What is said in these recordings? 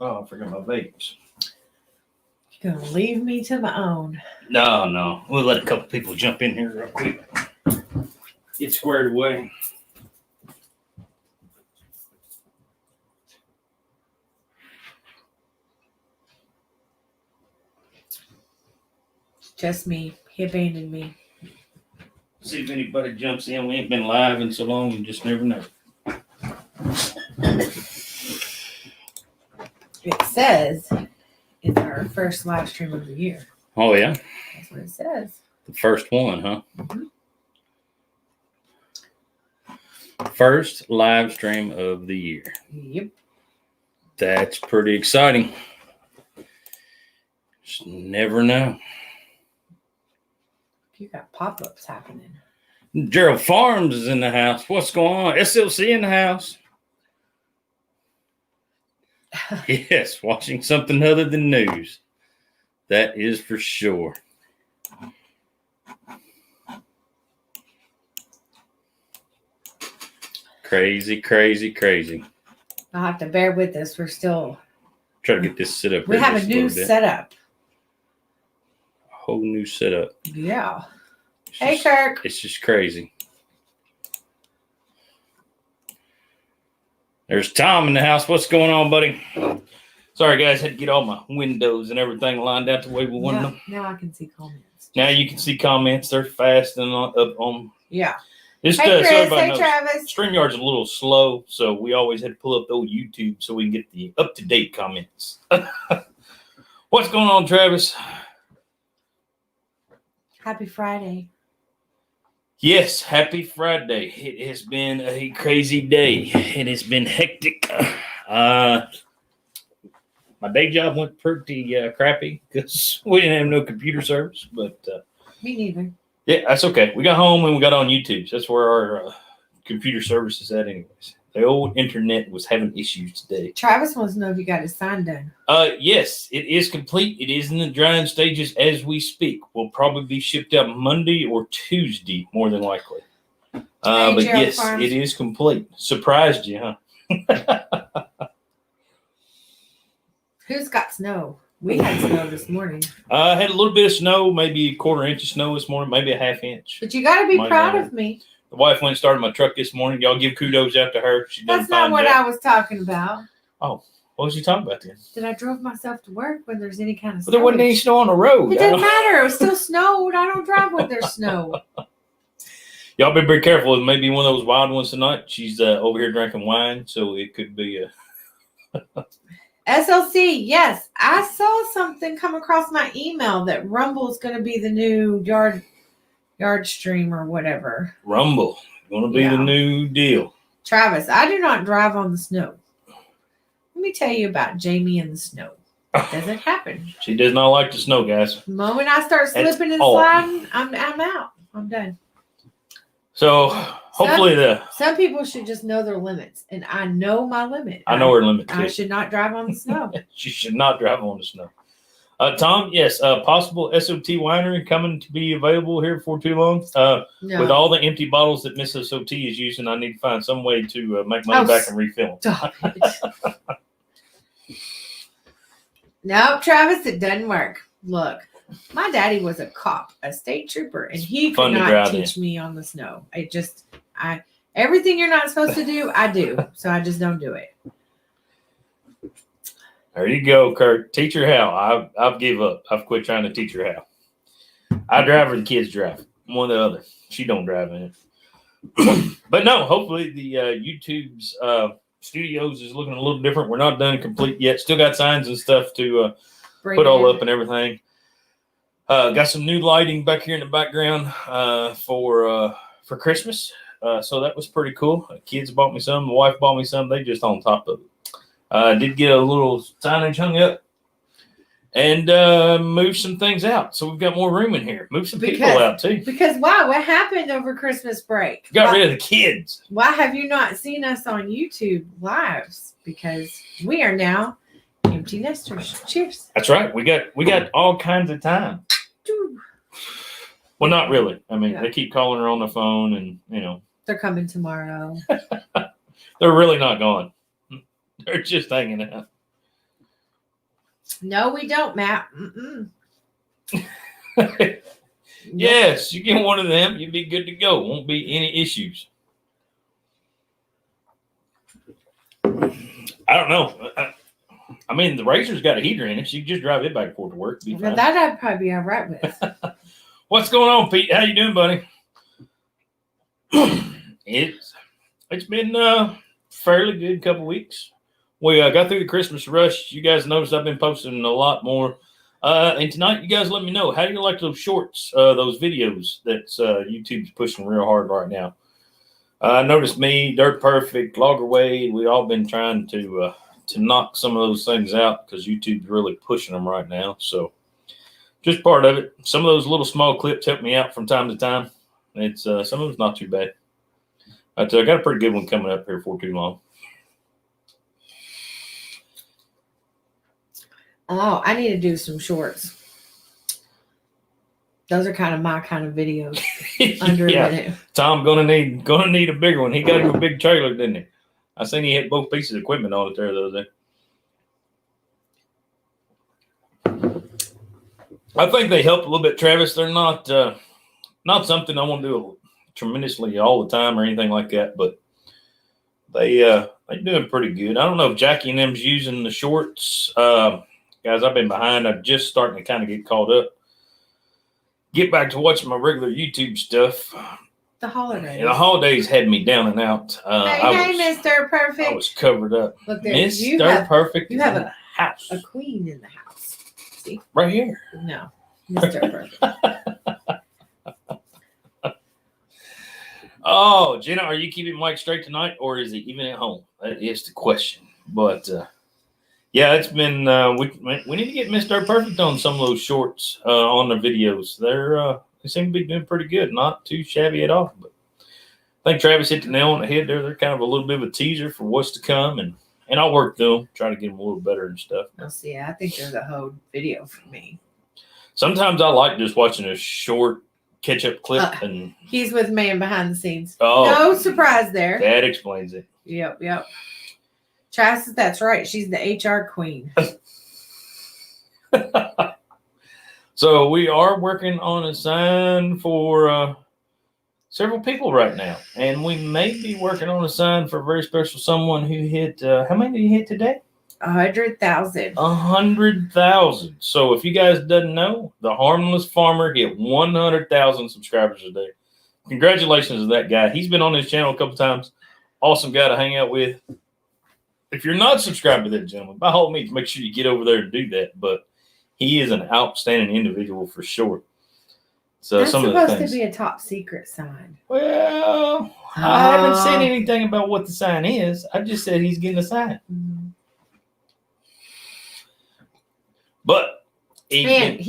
Oh, I forgot my vapes. You're going to leave me to my own. No. We'll let a couple people jump in here real quick. Get squared away. Just me. He abandoned me. See if anybody jumps in. We ain't been live in so long, you just never know. It says it's our first live stream of the year. Oh, yeah? That's what it says. The first one, huh? Mm-hmm. First live stream of the year. Yep. That's pretty exciting. Just never know. You got pop-ups happening. Gerald Farms is in the house. What's going on? SLC in the house. Yes, watching something other than news. That is for sure. Crazy. I'll have to bear with us. We're still... Try to get this set up. We have a new setup. A whole new setup. Yeah. Hey, Kirk. It's just crazy. There's Tom in the house. What's going on, buddy? Sorry, guys. Had to get all my windows and everything lined out the way we wanted them. Now I can see comments. Now you can see comments. They're fast and up on. Yeah. Just, hey, Chris. Hey, knows, Travis. StreamYard's a little slow, so we always had to pull up the old YouTube so we can get the up-to-date comments. What's going on, Travis? Happy Friday. Yes, happy Friday. It has been a crazy day. It has been hectic. My day job went pretty crappy because we didn't have no computer service. But me neither. Yeah, that's okay. We got home and we got on YouTube. So that's where our computer service is at anyways. The old internet was having issues today. Travis wants to know if you got his sign done. Yes, it is complete. It is in the drying stages as we speak. Will probably be shipped out Monday or Tuesday, more than likely. But yes, Farms. It is complete. Surprised you, huh? Who's got snow? We had snow this morning. Had a little bit of snow, maybe a quarter inch of snow this morning, maybe a half inch. But you got to be proud of me. The wife went and started my truck this morning. Y'all give kudos out to her. She That's not what I was talking about. Oh, what was you talking about then? That I drove myself to work when there's any kind of snow. But there wasn't any snow on the road. It doesn't matter. It was still snowed. I don't drive when there's snow. Y'all be very careful. It may be one of those wild ones tonight. She's over here drinking wine, so it could be SLC, yes. I saw something come across my email that Rumble is going to be the new yard stream or whatever. Rumble. Going to be the new deal. Travis, I do not drive on the snow. Let me tell you about Jamie and the snow. It doesn't happen. She does not like the snow, guys. The moment I start slipping and sliding, I'm out. I'm done. So hopefully some people should just know their limits, and I know my limit. I know her limit too. I should not drive on the snow. She should not drive on the snow. Tom, yes, possible SOT winery coming to be available here for too long. No. With all the empty bottles that Miss SOT is using, I need to find some way to make money back and refill them. Stop it. Nope, Travis, it doesn't work. Look, my daddy was a cop, a state trooper, and he could not teach me on the snow. Everything you're not supposed to do, I do. So I just don't do it. There you go, Kurt. Teach her how. I've give up. I've quit trying to teach her how. I drive or the kids drive. One or the other. She don't drive in it. But no, hopefully the YouTube's studios is looking a little different. We're not done complete yet. Still got signs and stuff to put all up and everything. Got some new lighting back here in the background for Christmas. So that was pretty cool. The kids bought me some. The wife bought me some. They just on top of it. Did get a little signage hung up and move some things out. So we've got more room in here. Move some people out too. Because why? What happened over Christmas break? Got rid of the kids. Why have you not seen us on YouTube lives? Because we are now empty nesters. Cheers. That's right. We got all kinds of time. Well, not really. I mean, They keep calling her on the phone and, They're coming tomorrow. They're really not gone. They're just hanging out. No, we don't, Matt. Yes, you get one of them, you'll be good to go. Won't be any issues. I don't know. I mean, the Razor's got a heater in it. So you can just drive it back and forth to work. Be fine. That I'd probably be all right with. What's going on, Pete? How you doing, buddy? It's been a fairly good couple weeks. We got through the Christmas rush. You guys noticed I've been posting a lot more. And tonight, you guys let me know, how do you like those shorts, those videos that YouTube's pushing real hard right now? I noticed me, Dirt Perfect, Logger Wade, we all been trying to knock some of those things out because YouTube's really pushing them right now. So just part of it. Some of those little small clips help me out from time to time. It's some of them's not too bad. I got a pretty good one coming up here before too long. Oh, I need to do some shorts. Those are kind of my kind of videos. Under a minute. Tom gonna need a bigger one. He got him a big trailer, didn't he? I seen he had both pieces of equipment on it there the other day. I think they help a little bit, Travis. They're not something I want to do tremendously all the time or anything like that, but they're doing pretty good. I don't know if Jackie and them's using the shorts. Guys, I've been behind. I'm just starting to kind of get caught up. Get back to watching my regular YouTube stuff. The holidays. Yeah, the holidays had me down and out. Hey, Mr. Perfect. I was covered up. Look there. Mr. Perfect. You have a house. A queen in the house. See? Right here. No. Mr. Perfect. Oh, Jenna, are you keeping Mike straight tonight, or is he even at home? That is the question. But yeah, it's been we need to get Mr. Perfect on some of those shorts on the videos. They seem to be doing pretty good, not too shabby at all. But I think Travis hit the nail on the head there. They're kind of a little bit of a teaser for what's to come, and I'll work through them, try to get them a little better and stuff. I'll see. I think they're the whole video for me. Sometimes I like just watching a short catch-up clip, and he's with man behind the scenes. Oh, no surprise there. That explains it. Yep. Travis says that's right. She's the HR queen. So we are working on a sign for several people right now, and we may be working on a sign for a very special someone who hit. How many did he hit today? 100,000. 100,000. So if you guys doesn't know, the Harmless Farmer hit 100,000 subscribers today. Congratulations to that guy. He's been on his channel a couple times. Awesome guy to hang out with. If you're not subscribed to that gentleman, by all means, make sure you get over there and do that. But he is an outstanding individual for sure. So that's some of the things supposed to be a top secret sign. Well, I haven't said anything about what the sign is. I just said he's getting a sign. Mm-hmm. But he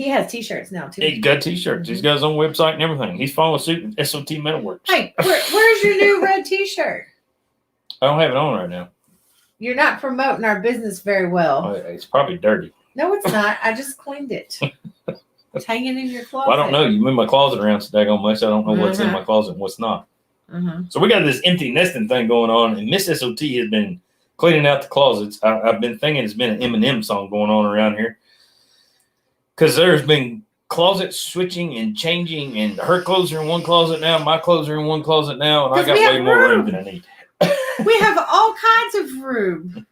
has T-shirts now too. He's got T-shirts. He's got his own website and everything. He's following suit with SOT Metalworks. Hey, where's your new red T-shirt? I don't have it on right now. You're not promoting our business very well. Oh, it's probably dirty. No, it's not. I just cleaned it. It's hanging in your closet. Well, I don't know. You move my closet around so daggone much. I don't know what's in my closet and what's not. So we got this empty nesting thing going on, and Miss SOT has been cleaning out the closets. I've been thinking it's been an Eminem song going on around here, because there's been closet switching and changing, and her clothes are in one closet now, my clothes are in one closet now, and I got way more room than I need. We have all kinds of room.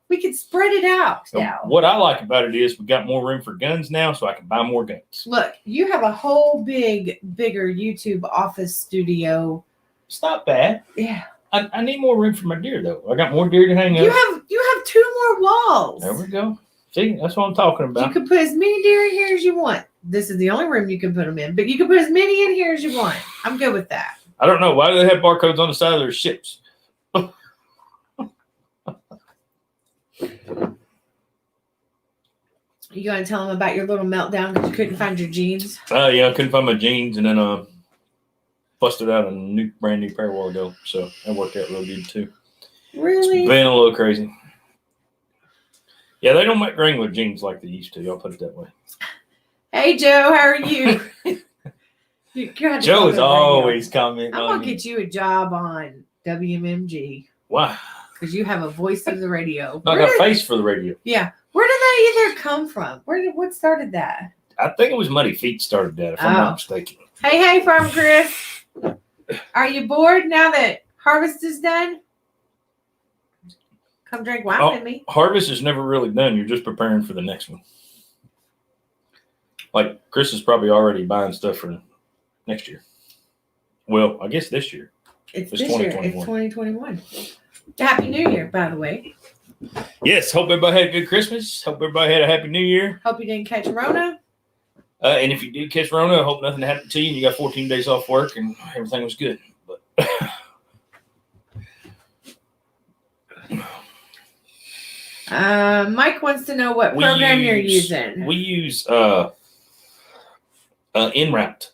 We can spread it out now. What I like about it is we got more room for guns now, so I can buy more guns. Look, you have a whole bigger YouTube office studio. It's not bad. Yeah. I need more room for my deer, though. I got more deer to hang up. You have 2 more walls. There we go. See, that's what I'm talking about. You can put as many deer in here as you want. This is the only room you can put them in, but you can put as many in here as you want. I'm good with that. I don't know. Why do they have barcodes on the side of their ships? You going to tell them about your little meltdown because you couldn't find your jeans? Yeah, I couldn't find my jeans, and then busted out a brand new pair a while ago. So that worked out real good too. Really? It's been a little crazy. Yeah, they don't make Wrangler jeans like they used to. I'll put it that way. Hey, Joe, how are you? Joe is always commenting. I'm going to get you a job on WMMG. Why? Because you have a voice of the radio. I got a face for the radio. Yeah. Where did they either come from? What started that? I think it was Muddy Feet started that, if I'm not mistaken. Hey, Farm Chris. Are you bored now that harvest is done? Come drink wine with me. Harvest is never really done. You're just preparing for the next one. Like Chris is probably already buying stuff for next year. Well, I guess this year. It's this year. It's 2021. Happy New Year, by the way. Yes. Hope everybody had a good Christmas. Hope everybody had a Happy New Year. Hope you didn't catch Rona. And if you did catch Rona, I hope nothing happened to you and you got 14 days off work and everything was good. But Mike wants to know what program you're using. We use En-Route.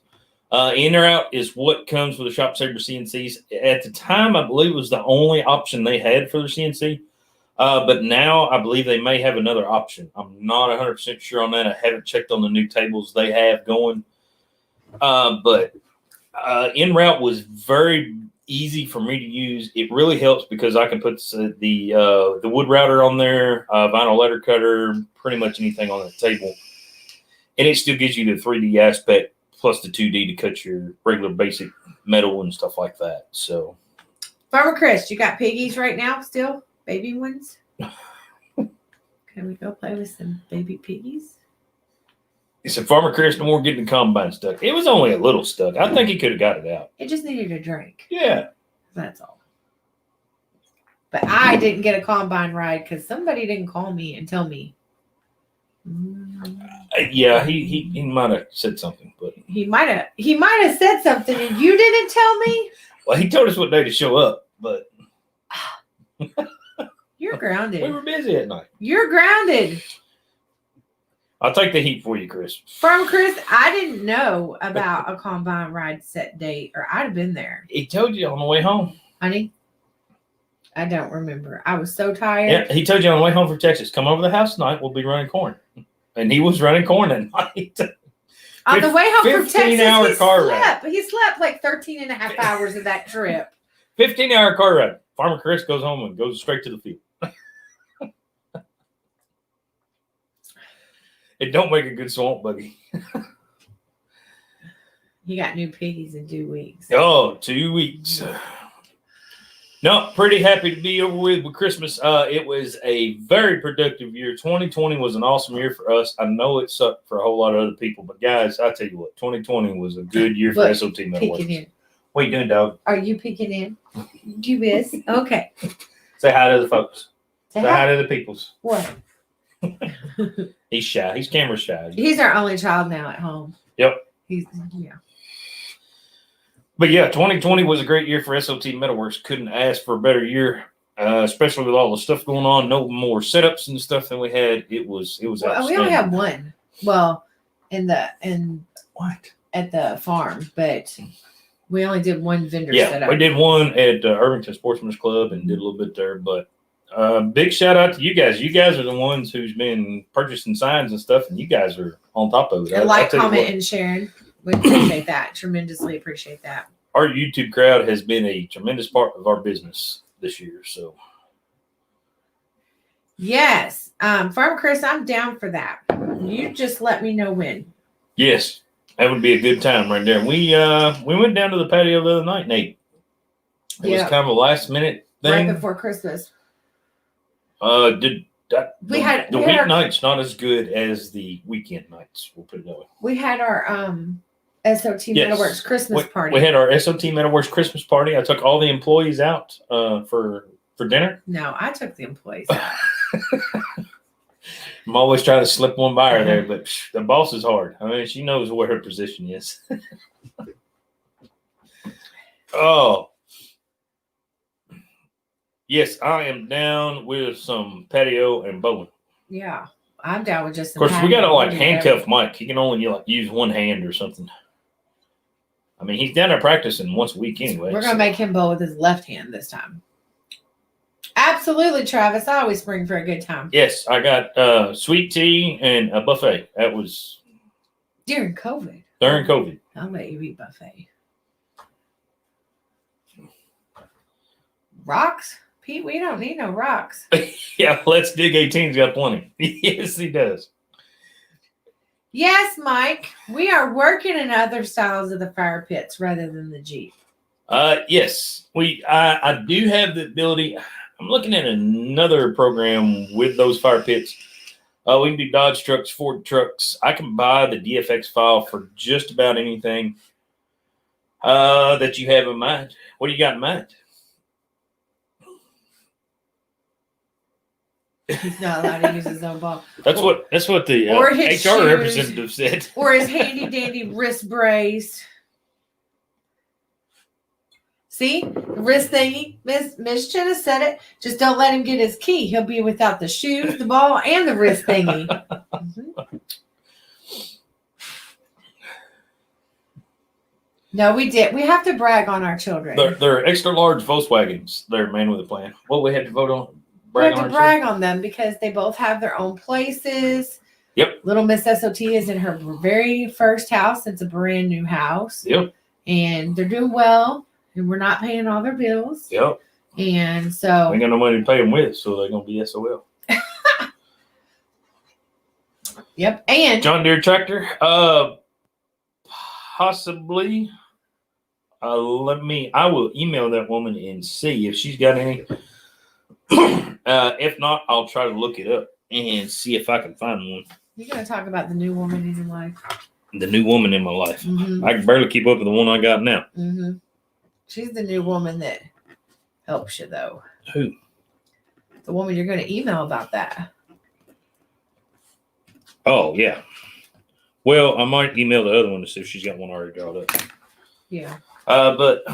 En-Route is what comes with the Shop Saver CNCs. At the time, I believe it was the only option they had for the CNC. But now I believe they may have another option. I'm not 100% sure on that. I haven't checked on the new tables they have going. But En-Route was very easy for me to use. It really helps because I can put the wood router on there, vinyl letter cutter, pretty much anything on that table. And it still gives you the 3D aspect plus the 2D to cut your regular basic metal and stuff like that. So, Farmer Chris, you got piggies right now still? Baby ones? Can we go play with some baby piggies? He said, Farmer Chris, no more getting the combine stuck. It was only a little stuck. I think he could have got it out. It just needed a drink. Yeah. That's all. But I didn't get a combine ride because somebody didn't call me and tell me. Yeah, he might have said something, but he might have said something and you didn't tell me. Well, he told us what day to show up, but you're grounded. We were busy at night. You're grounded. I'll take the heat for you, Chris. From Chris, I didn't know about a combine ride set date, or I'd have been there. He told you on the way home. Honey, I don't remember. I was so tired. Yeah, he told you on the way home from Texas, come over to the house tonight, we'll be running corn. And he was running corn that night. On the way home from Texas, he slept like 13 and a half hours of that trip. 15-hour car ride. Farmer Chris goes home and goes straight to the field. It don't make a good swamp buggy. You got new piggies in 2 weeks. Oh, 2 weeks. No, pretty happy to be over with Christmas. It was a very productive year. 2020 was an awesome year for us. I know it sucked for a whole lot of other people, but guys, I tell you what, 2020 was a good year for SOT Metalworks. What are you doing, dog? Are you peeking in? You miss? Okay. Say hi to the folks. Say hi to the peoples. What? He's shy. He's camera shy. He's our only child now at home. Yep. Yeah. But yeah, 2020 was a great year for SOT Metalworks. Couldn't ask for a better year, especially with all the stuff going on. No more setups and stuff than we had. It was outstanding. We only have one. Well, at the farm, but we only did one vendor setup. We did one at Irvington Sportsman's Club and did a little bit there. But big shout out to you guys. You guys are the ones who's been purchasing signs and stuff, and you guys are on top of it. And comment, and sharing. We appreciate that. Tremendously appreciate that. Our YouTube crowd has been a tremendous part of our business this year. So, yes, Farm Chris, I'm down for that. You just let me know when. Yes, that would be a good time right there. We went down to the patio the other night, Nate. It was kind of a last minute thing right before Christmas. The weeknights not as good as the weekend nights. We'll put it that way. We had our SOT Metalworks Christmas party. We had our SOT Metalworks Christmas party. I took all the employees out for dinner. No, I took the employees out. I'm always trying to slip one by her there, but the boss is hard. I mean, she knows where her position is. Oh. Yes, I am down with some patio and bowling. Yeah, I'm down with just some Of course, we got to handcuff Mike. He can only use one hand or something. I mean, he's down there practicing once a week anyway. We're going to make him bowl with his left hand this time. Absolutely, Travis. I always spring for a good time. Yes, I got sweet tea and a buffet. That was during COVID. I'll let you eat buffet. Rocks? Pete, we don't need no rocks. Yeah, Let's Dig 18's got plenty. Yes, he does. Yes, Mike. We are working in other styles of the fire pits rather than the Jeep. Yes, I do have the ability. I'm looking at another program with those fire pits. We can do Dodge trucks, Ford trucks. I can buy the DFX file for just about anything that you have in mind. What do you got in mind? He's not allowed to use his own ball. That's what the HR shoes, representative said. Or his handy dandy wrist brace. See, wrist thingy. Miss Chenna said it. Just don't let him get his key. He'll be without the shoes, the ball, and the wrist thingy. Mm-hmm. No, we did. We have to brag on our children. They're extra large Volkswagens. They're man with a plan. What we had to vote on? We have to brag on them because they both have their own places. Yep. Little Miss S.O.T. is in her very first house. It's a brand new house. Yep. And they're doing well. And we're not paying all their bills. Yep. And so we ain't got no money to pay them with, so they're gonna be SOL. Yep. And John Deere tractor. Possibly. I will email that woman and see if she's got any. If not, I'll try to look it up and see if I can find one. You're gonna talk about the new woman in your life. The new woman in my life. Mm-hmm. I can barely keep up with the one I got now. Mm-hmm. She's the new woman that helps you, though. Who? The woman you're going to email about that. Oh, yeah. Well, I might email the other one to see if she's got one already drawn up. Yeah. But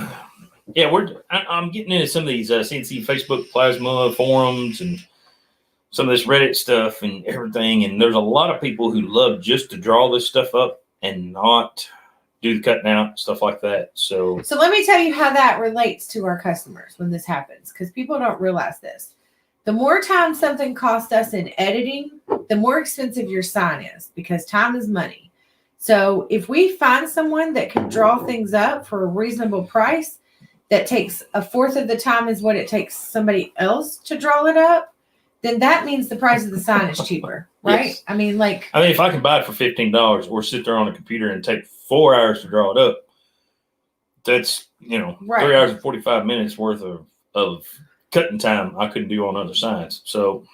yeah, I'm getting into some of these CNC Facebook plasma forums and some of this Reddit stuff and everything. And there's a lot of people who love just to draw this stuff up and not do the cutting out, stuff like that. So let me tell you how that relates to our customers when this happens, because people don't realize this. The more time something costs us in editing, the more expensive your sign is, because time is money. So if we find someone that can draw things up for a reasonable price, that takes a fourth of the time as what it takes somebody else to draw it up, then that means the price of the sign is cheaper, right? Yes. I mean, if I can buy it for $15 or sit there on a computer and take 4 hours to draw it up, that's, right. 3 hours and 45 minutes worth of cutting time I couldn't do on other signs. So,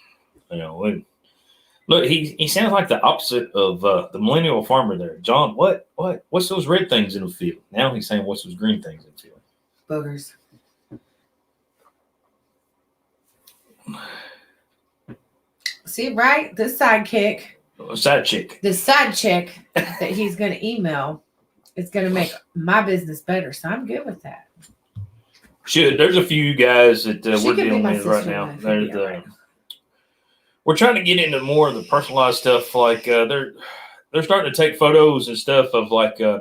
look, he sounds like the opposite of the millennial farmer there. John, what's those red things in the field? Now he's saying, what's those green things in the field? Boogers. See, right? This side chick that he's going to email is going to make my business better. So I'm good with that. There's a few guys that we're dealing with right now. We're trying to get into more of the personalized stuff. Like they're starting to take photos and stuff of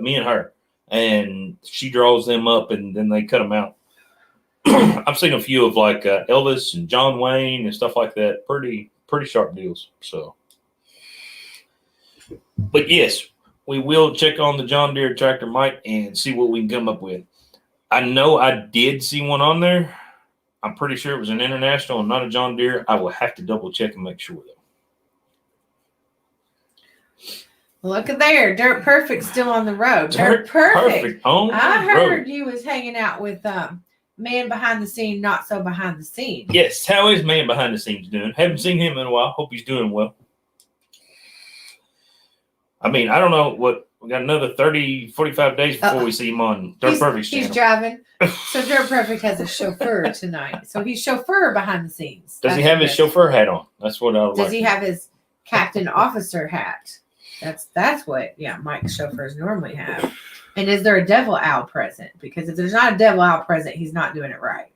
me and her, and she draws them up and then they cut them out. I've seen a few of Elvis and John Wayne and stuff like that. Pretty sharp deals. So, but yes, we will check on the John Deere tractor, Mike, and see what we can come up with. I know I did see one on there. I'm pretty sure it was an International and not a John Deere. I will have to double check and make sure though. Look at there. Dirt Perfect still on the road. Dirt Perfect on the road. I heard you was hanging out with man behind the scene, not so behind the scene. Yes. How is man behind the scenes doing? Haven't seen him in a while. Hope he's doing well. I mean, I don't know what. We got another 30, 45 days before we see him on Dirt Perfect's channel. He's driving. So Dirt Perfect has a chauffeur tonight. So he's chauffeur behind the scenes. Does he have his chauffeur hat on? That's what I would like. Does he have his captain officer hat? That's what, Mike's chauffeurs normally have. And is there a devil owl present? Because if there's not a devil owl present, he's not doing it right.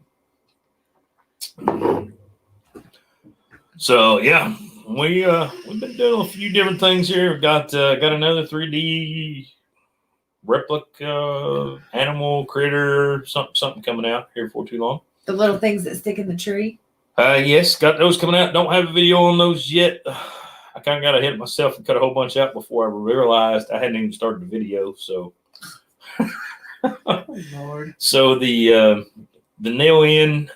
So, yeah. We've been doing a few different things here. We've got another 3D replica animal critter something coming out here for too long. The little things that stick in the tree. Yes, got those coming out. Don't have a video on those yet. I kind of got ahead of myself and cut a whole bunch out before I realized I hadn't even started the video. So, oh Lord. So the nail in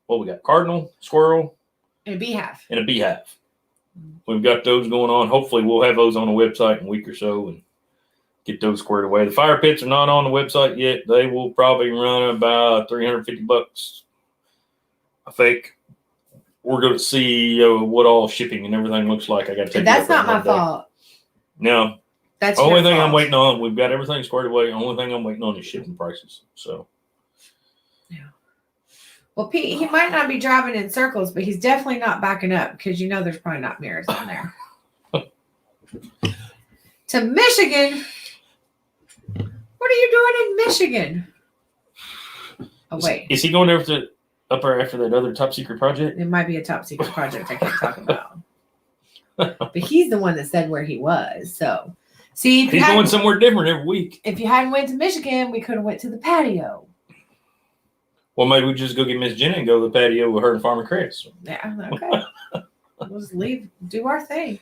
what we got? Cardinal, squirrel, And a beehive. and a beehive. We've got those going on. Hopefully, we'll have those on the website in a week or so and get those squared away. The fire pits are not on the website yet. They will probably run about $350. I think we're going to see what all shipping and everything looks like. I got to take. That's not my fault. No, that's the only thing fault. I'm waiting on. We've got everything squared away. The only thing I'm waiting on is shipping prices. So. Yeah. Well, Pete, he might not be driving in circles, but he's definitely not backing up because there's probably not mirrors in there. To Michigan. What are you doing in Michigan? Oh, wait. Is he going there up there after that other top secret project? It might be a top secret project I can't talk about. But he's the one that said where he was. So, see, he's going somewhere different every week. If you hadn't went to Michigan, we could have went to the patio. Well, maybe we just go get Miss Jenny and go to the patio with her and Farmer Chris. Yeah, okay. We'll just leave, do our thing.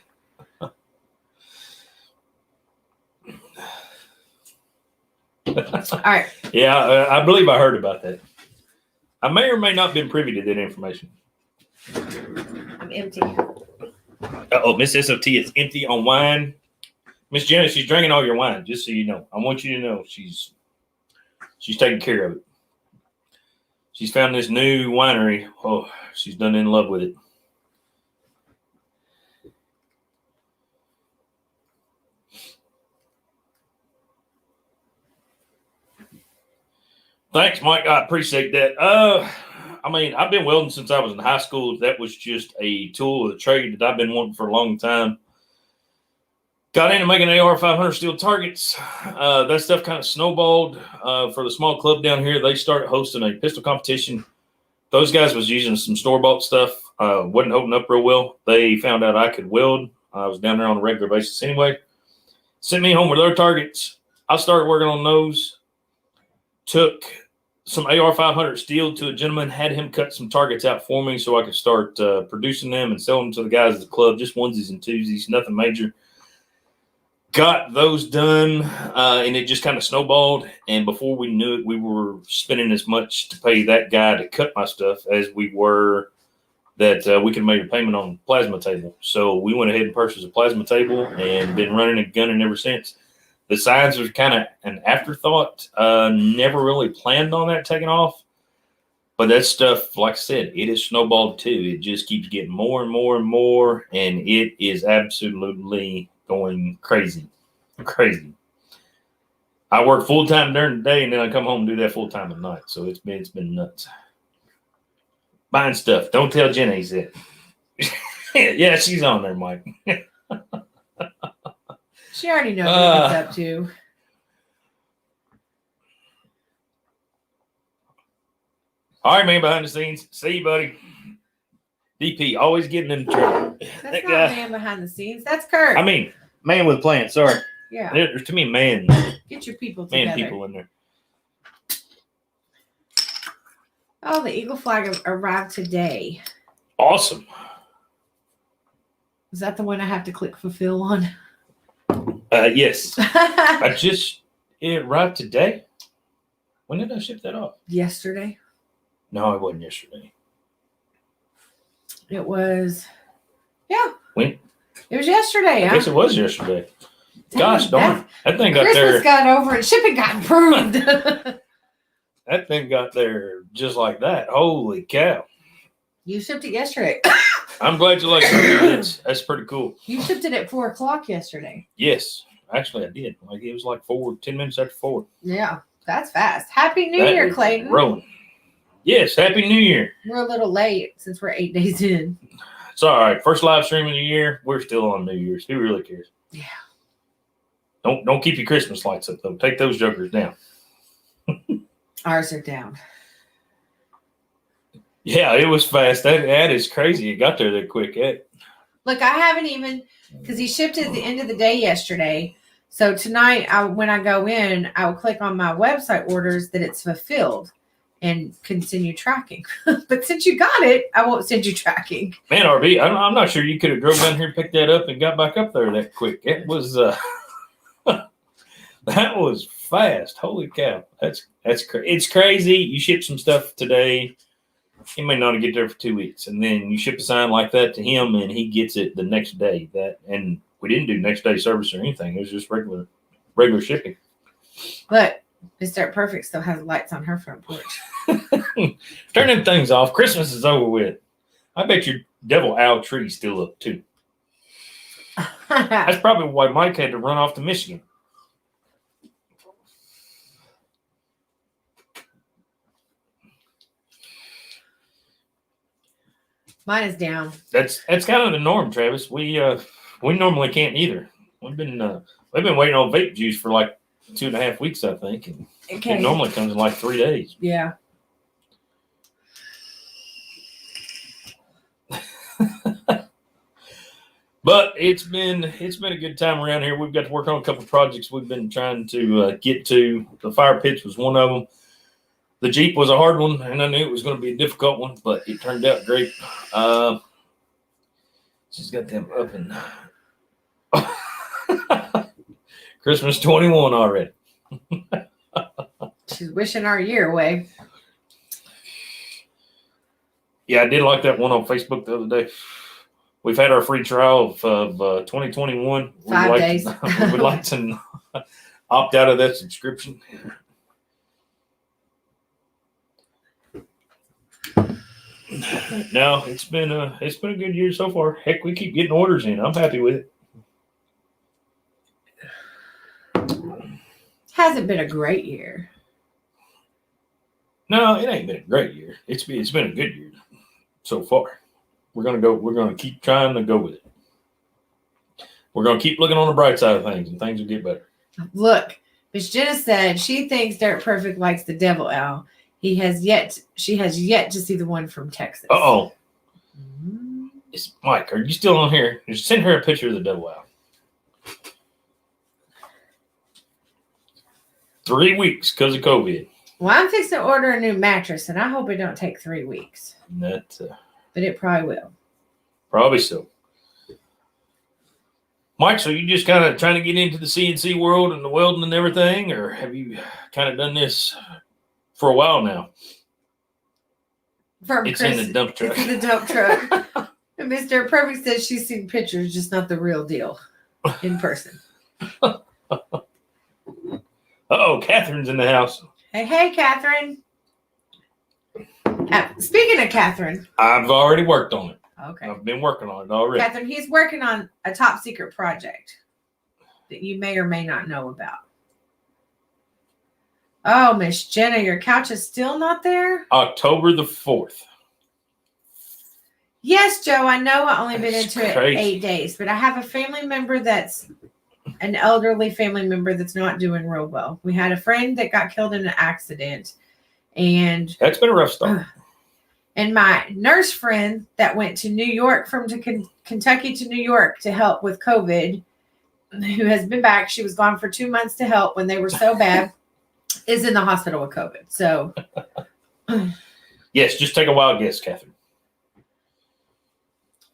All right. Yeah, I believe I heard about that. I may or may not have been privy to that information. I'm empty. Oh, Miss S.O.T. is empty on wine. Miss Jenny, she's drinking all your wine, just so you know. I want you to know she's taking care of it. She's found this new winery. Oh, she's done in love with it. Thanks, Mike. I appreciate that. I mean, I've been welding since I was in high school. That was just a tool of the trade that I've been wanting for a long time. Got into making AR-500 steel targets. That stuff kind of snowballed for the small club down here. They started hosting a pistol competition. Those guys was using some store-bought stuff. Wasn't holding up real well. They found out I could weld. I was down there on a regular basis anyway. Sent me home with their targets. I started working on those. Took some AR-500 steel to a gentleman, had him cut some targets out for me so I could start producing them and selling them to the guys at the club, just onesies and twosies, nothing major. Got those done, and it just kind of snowballed. And before we knew it, we were spending as much to pay that guy to cut my stuff as we were that we could make a payment on plasma table. So we went ahead and purchased a plasma table and been running and gunning ever since. The signs was kind of an afterthought. Never really planned on that taking off. But that stuff, like I said, it is snowballed too. It just keeps getting more and more and more, and it is absolutely going crazy. Crazy. I work full-time during the day, and then I come home and do that full-time at night. So it's been nuts. Buying stuff. Don't tell Jenny he said. Yeah, she's on there, Mike. She already knows what it's up to. All right, man, behind the scenes. See you, buddy. DP, always getting in trouble. That's not man behind the scenes. That's Kurt. I mean, man with plans. Sorry. Yeah. There's too many man Get your people together. Man people in there. Oh, the Eagle flag arrived today. Awesome. Is that the one I have to click fulfill on? Yes. It arrived today. When did I ship that off? Yesterday. No, it wasn't yesterday. It was, yeah. When? It was yesterday. I guess it was yesterday. Dang, Gosh darn. That thing got Christmas there. got over and shipping got approved. That thing got there just like that. Holy cow. You shipped it yesterday. I'm glad you like it. That's pretty cool. You shipped it at 4:00 yesterday. Yes. Actually, I did. It was like 10 minutes after 4. Yeah, that's fast. Happy New Year, Clayton. Rolling. Yes, Happy New Year. We're a little late since we're 8 days in. It's all right. First live stream of the year. We're still on New Year's. Who really cares? Yeah. Don't keep your Christmas lights up, though. Take those jokers down. Ours are down. Yeah, it was fast. That is crazy. It got there that quick. Look, I haven't even, because he shipped it at the end of the day yesterday. So tonight, when I go in, I will click on my website orders that it's fulfilled and continue tracking. But since you got it, I won't send you tracking. Man, RB, I'm not sure you could have drove down here, picked that up, and got back up there that quick. It was that was fast. Holy cow! That's crazy. It's crazy. You shipped some stuff today. he may not get there for 2 weeks, and then you ship a sign like that to him, and he gets it the next day. And we didn't do next day service or anything. It was just regular shipping. But Miss Dirt Perfect still has lights on her front porch. Turn them things off. Christmas is over with. I bet your devil owl tree's still up too. That's probably why Mike had to run off to Michigan. Mine is down. That's kind of the norm, Travis. We normally can't either. We've been waiting on vape juice for like 2.5 weeks, I think. And it normally comes in like 3 days. Yeah. But it's been a good time around here. We've got to work on a couple of projects we've been trying to get to. The fire pits was one of them. The Jeep was a hard one, and I knew it was going to be a difficult one, but it turned out great. She's got them up in Christmas 21 already. She's wishing our year away. Yeah, I did like that one on Facebook the other day. We've had our free trial of 2021. 5 days. We would like to opt out of that subscription. No, it's been a good year so far. Heck, we keep getting orders in. I'm happy with it. Hasn't been a great year. No, it ain't been a great year. It's been a good year so far. We're gonna keep trying to go with it. We're gonna keep looking on the bright side of things, and things will get better. Look, Miss Jenna said she thinks Dirt Perfect likes the devil owl. She has yet to see the one from Texas. Uh-oh. It's Mike. Are you still on here? Just send her a picture of the devil owl. 3 weeks because of COVID. Well, I'm fixing to order a new mattress, and I hope it don't take 3 weeks. But it probably will. Probably so. Mike, so you just kind of trying to get into the CNC world and the welding and everything, or have you kind of done this for a while now? It's in the dump truck. It's in the dump truck. And Mr. Perfect says she's seen pictures, just not the real deal in person. Uh-oh, Catherine's in the house. Hey, Catherine. Speaking of Catherine. I've already worked on it. Okay. I've been working on it already. Catherine, he's working on a top secret project that you may or may not know about. Oh, Miss Jenna, your couch is still not there? October the 4th. Yes, Joe, I know I only been into crazy. It 8 days, but I have a family member that's an elderly family member that's not doing real well. We had a friend that got killed in an accident, and that's been a rough start. And my nurse friend that went to New York from Kentucky to New York to help with COVID, who has been back, she was gone for 2 months to help when they were so bad, is in the hospital with COVID. So, yes, just take a wild guess, Catherine.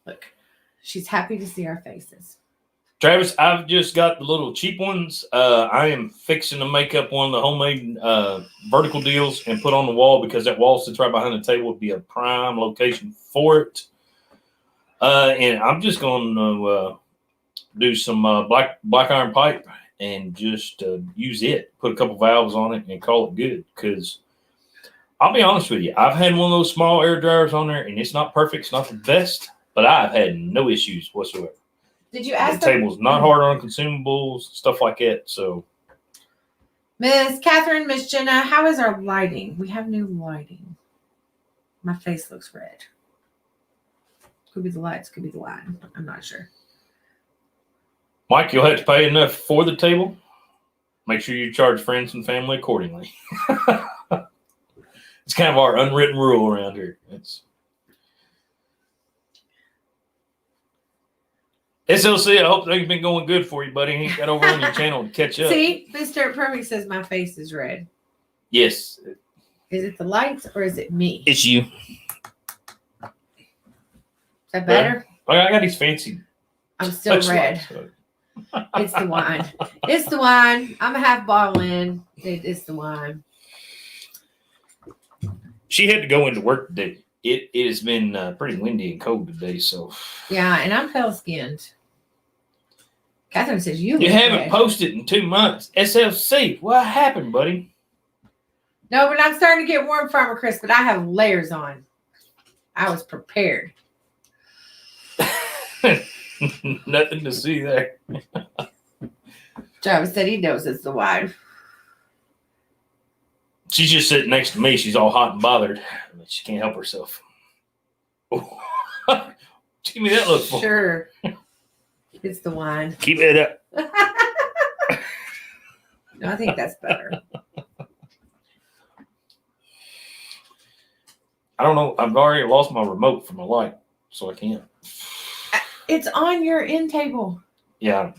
Look, she's happy to see our faces. Travis, I've just got the little cheap ones. I am fixing to make up one of the homemade vertical deals and put on the wall, because that wall sits right behind the table would be a prime location for it. And I'm just going to do some black iron pipe and just use it, put a couple valves on it, and call it good. Because I'll be honest with you, I've had one of those small air dryers on there, and it's not perfect, it's not the best, but I've had no issues whatsoever. Did you ask the table's not hard on consumables, stuff like that? So, Miss Catherine, Miss Jenna, how is our lighting? We have new lighting. My face looks red. Could be the lights, could be the line. I'm not sure. Mike, you'll have to pay enough for the table. Make sure you charge friends and family accordingly. It's kind of our unwritten rule around here. SLC, I hope things been going good for you, buddy. You got over on your channel to catch up. See, Mr. Perfect says my face is red. Yes. Is it the lights or is it me? It's you. Is that better? Well, I got these fancy. I'm still red. Lights, so. It's the wine. It's the wine. I'm a half bottle in. It's the wine. She had to go into work today. it has been pretty windy and cold today. So yeah, and I'm pale skinned. Catherine says you haven't red. posted in 2 months. SLC, what happened, buddy? No, but I'm starting to get warm, Farmer Chris. But I have layers on. I was prepared. Nothing to see there. Travis said he knows it's the wife. She's just sitting next to me. She's all hot and bothered. She can't help herself. Give me that look. Sure. It's the wine. Keep it up. No, I think that's better. I don't know. I've already lost my remote for my light, so I can't. It's on your end table. Yeah.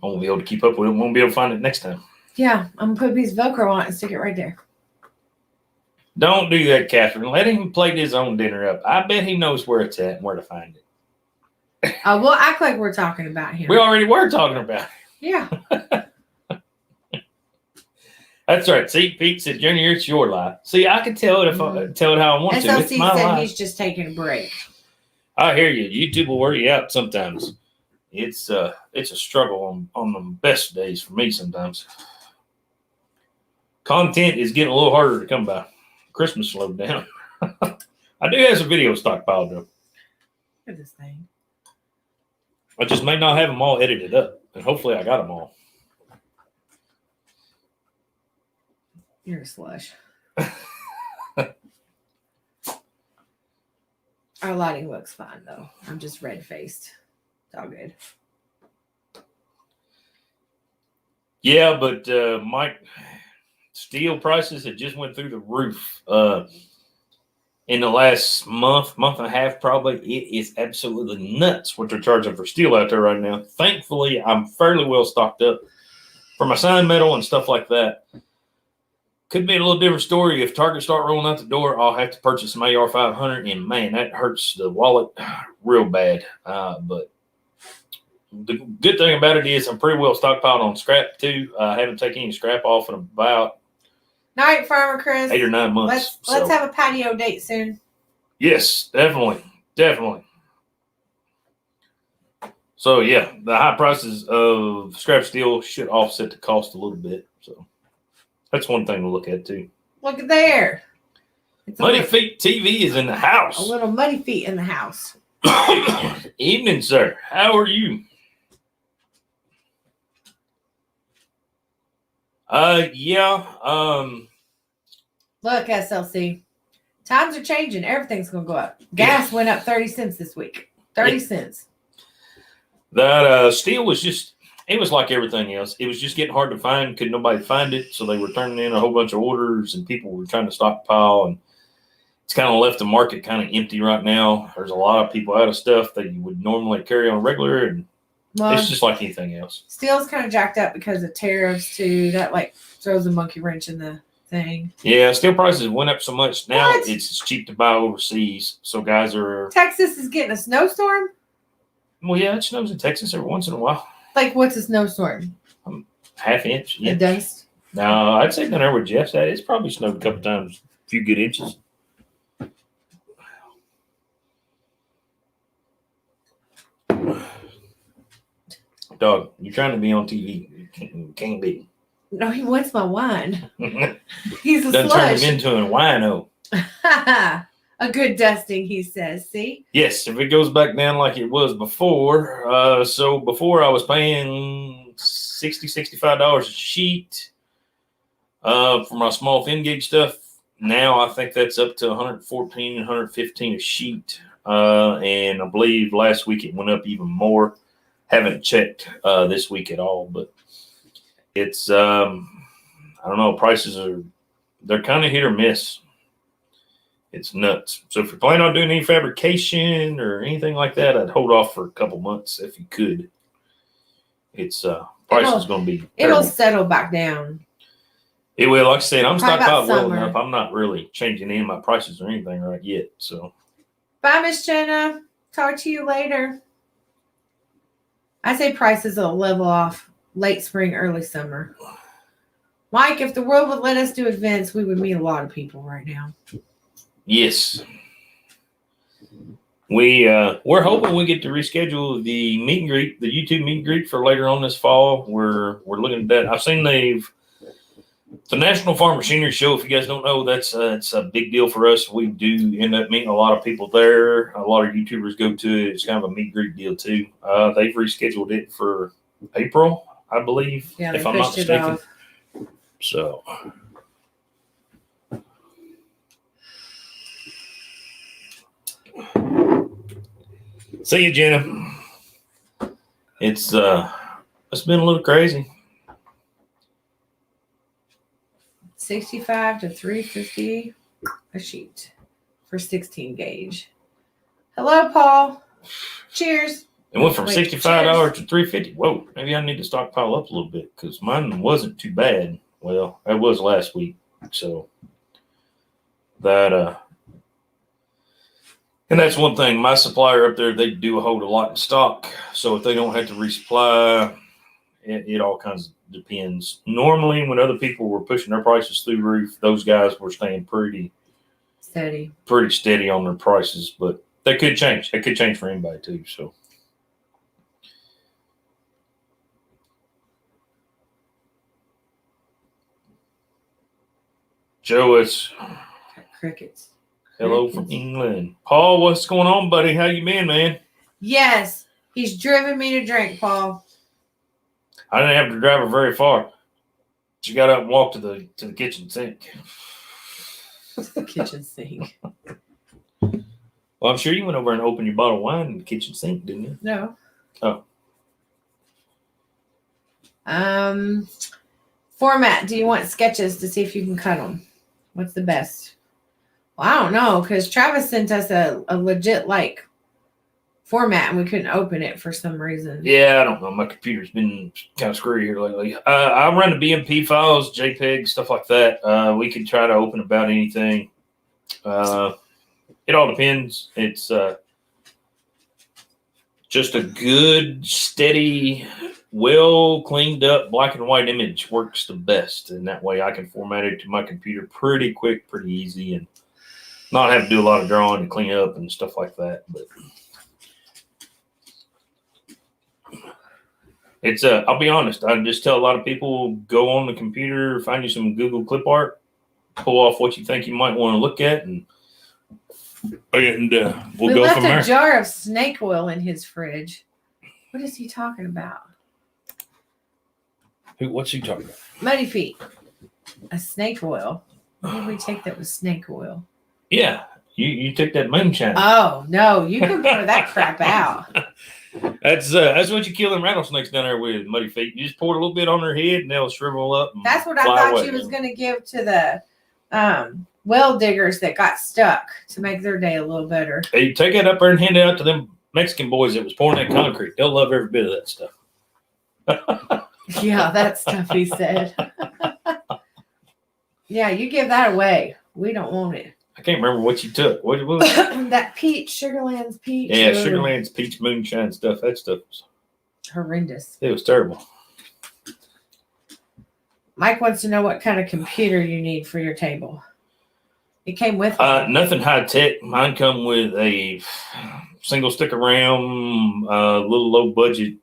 I won't be able to keep up with it. Won't be able to find it next time. Yeah, I'm going to put a piece of Velcro on it and stick it right there. Don't do that, Catherine. Let him plate his own dinner up. I bet he knows where it's at and where to find it. We'll act like we're talking about him. We already were talking about it. Yeah. That's right. See, Pete said, Junior, it's your life. See, I can tell it if I tell it how I want to. SOT It's my said life. he's just taking a break. I hear you. YouTube will wear you out sometimes. It's a struggle on the best days for me sometimes. Content is getting a little harder to come by. Christmas slowed down. I do have some video stockpiled though. Look at this thing. I just may not have them all edited up, and hopefully I got them all. You're a slush. Our lighting looks fine though. I'm just red faced. It's all good. Yeah, but Mike, steel prices had just went through the roof in the last month and a half. Probably it is absolutely nuts what they're charging for steel out there right now. Thankfully, I'm fairly well stocked up for my sign metal and stuff like that. Could be a little different story if Target start rolling out the door. I'll have to purchase some AR 500, and man, that hurts the wallet real bad. But the good thing about it is I'm pretty well stockpiled on scrap too. I haven't taken any scrap off in about Night, Farmer Chris. 8 or 9 months. Let's have a patio date soon. Yes, definitely. So yeah, the high prices of scrap steel should offset the cost a little bit. So that's one thing to look at too. Look at there. Muddy Feet TV is in the house. A little muddy feet in the house. Evening, sir. How are you? Yeah. Look, SLC. Times are changing. Everything's going to go up. Gas went up 30 cents this week. 30 cents. That steel was just, it was like everything else. It was just getting hard to find. Could nobody find it. So they were turning in a whole bunch of orders and people were trying to stockpile. And it's kind of left the market kind of empty right now. There's a lot of people out of stuff that you would normally carry on regular. And it's just like anything else. Steel's kind of jacked up because of tariffs too. That like throws a monkey wrench in the thing. Yeah, steel prices went up so much now. What? It's cheap to buy overseas. So guys are. Texas is getting a snowstorm. Well, yeah, it snows in Texas every once in a while. Like, what's a snowstorm? Half inch. Yeah. A dust. No, I'd say down there where Jeff's at, it's probably snowed a couple times, a few good inches. Dog, you're trying to be on TV. You can't be. No, he wants my wine. He's a Doesn't slush. turn him into a wino. A good dusting, he says. See? Yes, if it goes back down like it was before. So before I was paying $65 a sheet for my small thin gauge stuff. Now I think that's up to $114, $115 a sheet. And I believe last week it went up even more. Haven't checked this week at all, but it's I don't know. Prices they're kind of hit or miss. It's nuts. So if you're planning on doing any fabrication or anything like that, I'd hold off for a couple months if you could. It's price is going to be terrible. It'll settle back down. It will. Like I said, I'm Probably stockpiled well summer. enough. I'm not really changing any of my prices or anything right yet. So Bye, Miss Jenna. Talk to you later. I say prices will level off late spring, early summer. Mike, if the world would let us do events, we would meet a lot of people right now. Yes. We're hoping we get to reschedule the meet and greet, the YouTube meet and greet for later on this fall. We're looking at that. I've seen the National Farm Machinery Show. If you guys don't know, it's a big deal for us. We do end up meeting a lot of people there. A lot of YouTubers go to it. It's kind of a meet and greet deal too. They've rescheduled it for April, I believe, if I'm not mistaken. So. See you, Jenna. It's been a little crazy. 65 to 350 a sheet for 16 gauge. Hello, Paul. Cheers. It went from $65 to $350. Whoa, maybe I need to stockpile up a little bit because mine wasn't too bad. Well, it was last week, so that and that's one thing. My supplier up there, they do hold a lot in stock. So if they don't have to resupply, it all kinds of depends. Normally, when other people were pushing their prices through the roof, those guys were staying pretty steady on their prices. But that could change. That could change for anybody too. So. Joe, it's crickets. Hello from England. Paul, what's going on, buddy? How you been, man? Yes, he's driven me to drink, Paul. I didn't have to drive her very far. She got up and walked to the kitchen sink. Kitchen sink. Well, I'm sure you went over and opened your bottle of wine in the kitchen sink, didn't you? No. Oh. Format. Do you want sketches to see if you can cut them? What's the best? Well, I don't know, because Travis sent us a legit format and we couldn't open it for some reason. Yeah, I don't know. My computer's been kind of screwy here lately. I run the BMP files, JPEG, stuff like that. We could try to open about anything. It all depends. It's just a good, steady, well cleaned up black and white image works the best. And that way I can format it to my computer pretty quick, pretty easy, and not have to do a lot of drawing and clean up and stuff like that. But it's I'll be honest, I just tell a lot of people, go on the computer, find you some Google clip art, pull off what you think you might want to look at, and we'll go from there. We left a jar of snake oil in his fridge. What is he talking about? What's he talking about? Muddy Feet. A snake oil. What did we take that was snake oil? Yeah, you took that moonshine. Oh no, you can pour that crap out. That's what you kill them rattlesnakes down there with, Muddy Feet. You just pour a little bit on their head and they'll shrivel up. That's what I thought she was going to give to the well diggers that got stuck to make their day a little better. Hey, take it up there and hand it out to them Mexican boys that was pouring that concrete. They'll love every bit of that stuff. Yeah, that stuff he said. Yeah, you give that away. We don't want it. I can't remember what you took. What was it? That peach, Sugarland's peach. Yeah, Sugarland's peach moonshine stuff. That stuff was horrendous. It was terrible. Mike wants to know what kind of computer you need for your table. It came with nothing high tech. Mine come with a single stick of RAM, little low budget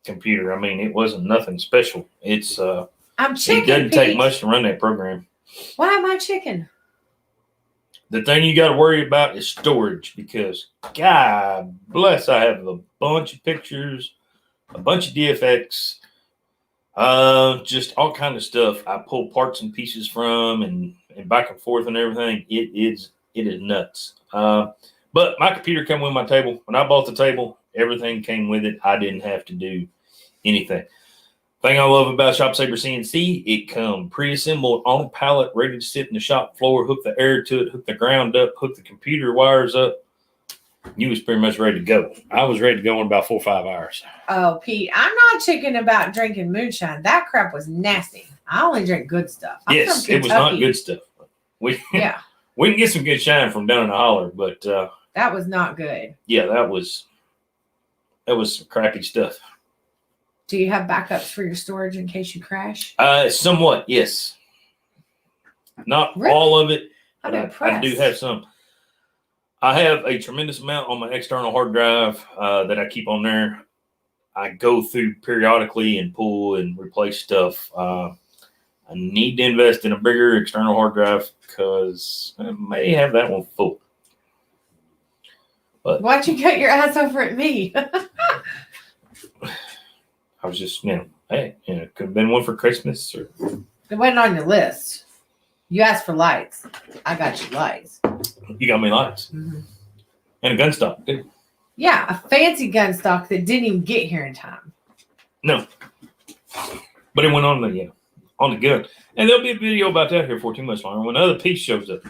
computer. I mean, it wasn't nothing special. It's I'm chicken. It doesn't take much to run that program. Why am I chicken? The thing you got to worry about is storage, because God bless, I have a bunch of pictures, a bunch of DFX, just all kind of stuff. I pull parts and pieces from and back and forth and everything. It is nuts. But my computer came with my table. When I bought the table, everything came with it. I didn't have to do anything. Thing I love about Shop Saver CNC, it come pre-assembled on a pallet, ready to sit in the shop floor, hook the air to it, hook the ground up, hook the computer wires up. You was pretty much ready to go. I was ready to go in about 4 or 5 hours. Oh, Pete, I'm not chicken about drinking moonshine. That crap was nasty. I only drink good stuff. Yes, it was not good stuff. We can get some good shine from down in the holler, but that was not good. Yeah, that was some crappy stuff. Do you have backups for your storage in case you crash? Somewhat, yes. Not really? All of it. I'm I impressed. do have some. I have a tremendous amount on my external hard drive that I keep on there. I go through periodically and pull and replace stuff. I need to invest in a bigger external hard drive because I may have that one full. But why'd you cut your ass over at me? I was just, hey, could have been one for Christmas. Or It wasn't on your list. You asked for lights. I got you lights. You got me lights. Mm-hmm. And a gun stock, too. Yeah, a fancy gun stock that didn't even get here in time. No. But it went on the gun. And there'll be a video about that here for too much longer when the other piece shows up.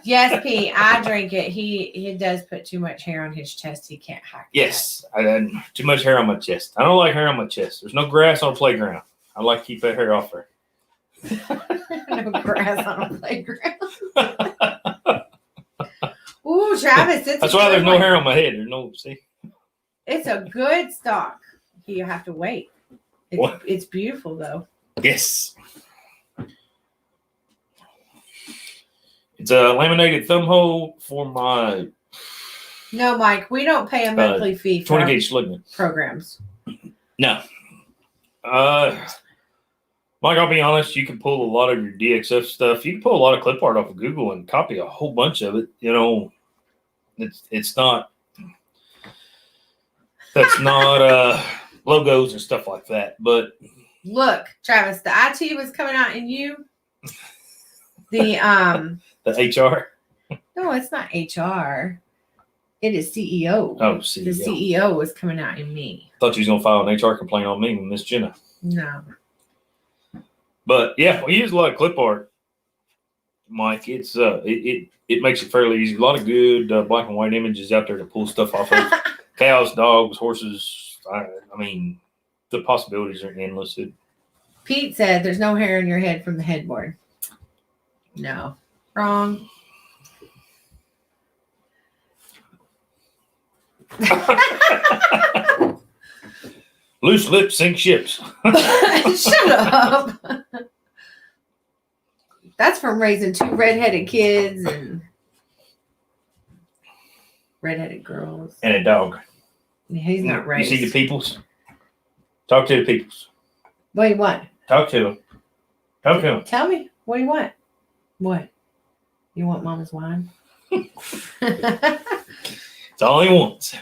Yes, Pete, I drink it. He does put too much hair on his chest. He can't hack it. Yes, I had too much hair on my chest. I don't like hair on my chest. There's no grass on the playground. I like to keep that hair off there. No grass on a playground. Ooh, Travis, that's why there's no hair on my head. There's no, see? It's a good stock. You have to wait. It's beautiful, though. Yes. It's a laminated thumb hole for my... No, Mike, we don't pay a monthly fee for 20 gauge ligament programs. No. Mike, I'll be honest, you can pull a lot of your DXF stuff. You can pull a lot of clip art off of Google and copy a whole bunch of it. It's not... That's not logos and stuff like that, but... Look, Travis, the IT was coming out in you. The HR? No, it's not HR. It is CEO. Oh, CEO. The CEO was coming out in me. Thought you was gonna file an HR complaint on me, Miss Jenna. No. But yeah, we use a lot of clip art, Mike. It's it makes it fairly easy. A lot of good black and white images out there to pull stuff off of. Cows, dogs, horses. I mean, the possibilities are endless. Pete said there's no hair in your head from the headboard. No. Wrong. Loose lips sink ships. Shut up. That's from raising two redheaded kids and redheaded girls. And a dog. He's not raised. You see the peoples? Talk to the peoples. What do you want? Talk to them. Talk to them. Tell me. What do you want? What? You want Mama's wine? It's all he wants.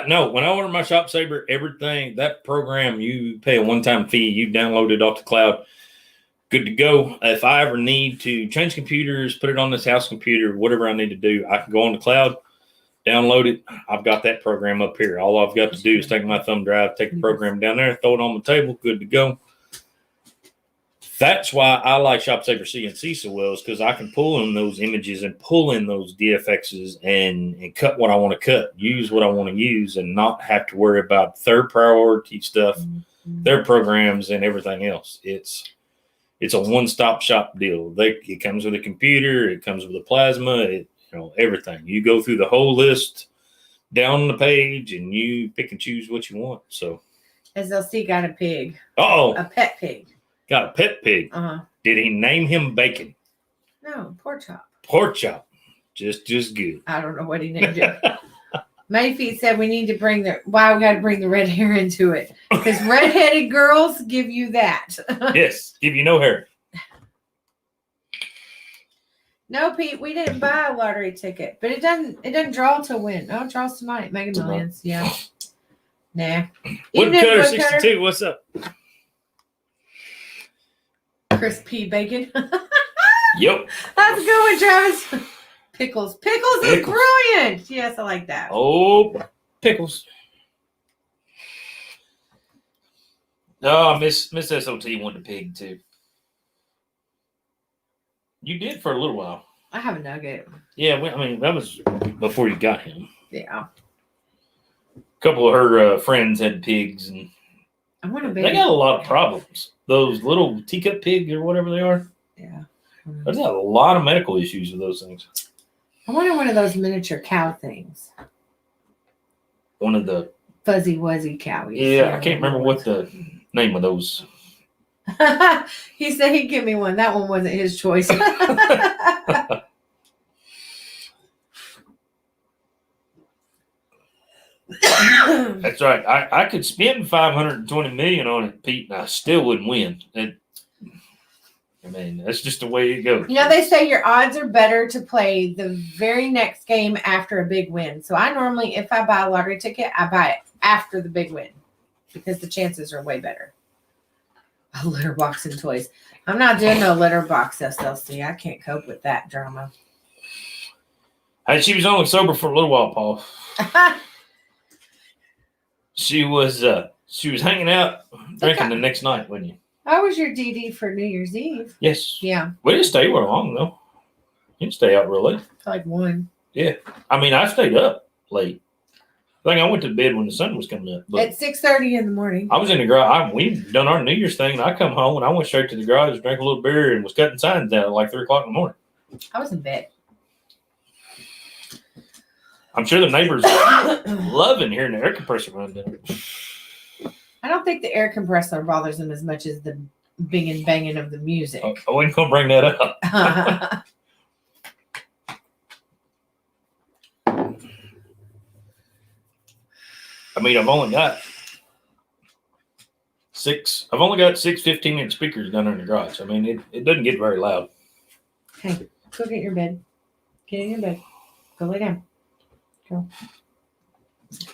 No, when I order my Shop Saver, everything, that program, you pay a one-time fee, you download it off the cloud, good to go. If I ever need to change computers, put it on this house computer, whatever I need to do, I can go on the cloud, download it. I've got that program up here. All I've got to do is take my thumb drive, take the program down there, throw it on the table, good to go. That's why I like Shop Saver CNC so well, is because I can pull in those images and pull in those DFXs and cut what I want to cut, use what I want to use, and not have to worry about third priority stuff, their programs, and everything else. It's a one-stop shop deal. It comes with a computer, it comes with a plasma, everything. You go through the whole list down the page, and you pick and choose what you want. So, SLC got a pig. Uh-oh. A pet pig. Got a pet pig. Uh-huh. Did he name him Bacon? No, pork chop. Pork chop. Just good. I don't know what he named it. Mayfeet said we need to why we got to bring the red hair into it. Because redheaded girls give you that. Yes, give you no hair. No, Pete, we didn't buy a lottery ticket, but it doesn't draw till when? Oh, it draws tonight. Mega Millions. Yeah. Nah. Woodcutter 62, what's up? Crispy bacon. Yep. That's a good one, Travis. Pickles. Pickles is brilliant. Yes, I like that. Oh, pickles. Oh, Miss SOT wanted a pig too. You did for a little while. I have a nugget. Yeah, that was before you got him. Yeah. A couple of her friends had pigs, and I want a baby. they got a lot of problems. Those little teacup pigs or whatever they are. Yeah. There's a lot of medical issues with those things. I wanted one of those miniature cow things. One of the fuzzy wuzzy cowies. Yeah, I can't remember what the name of those. He said he'd give me one. That one wasn't his choice. That's right. I could spend $520 million on it, Pete, and I still wouldn't win. That's just the way it goes. You know, they say your odds are better to play the very next game after a big win. So I normally, if I buy a lottery ticket, I buy it after the big win because the chances are way better. A litter box and toys. I'm not doing no litter box SLC. I can't cope with that drama. Hey, she was only sober for a little while, Paul. She was hanging out, drinking the next night, wasn't you? How was your DD for New Year's Eve? Yes. Yeah. We didn't stay real long, though. Didn't stay out real late. Like 1. Yeah. I stayed up late. I think I went to bed when the sun was coming up. At 6:30 in the morning. I was in the garage. We'd done our New Year's thing, and I come home, and I went straight to the garage, drank a little beer, and was cutting signs down at like 3 o'clock in the morning. I was in bed. I'm sure the neighbors loving hearing the air compressor run down. I don't think the air compressor bothers them as much as the bing and banging of the music. I wasn't going to bring that up. I've only got 6 15-inch speakers down there in the garage. It doesn't get very loud. Hey, go get your bed. Get in your bed. Go lay down. Go.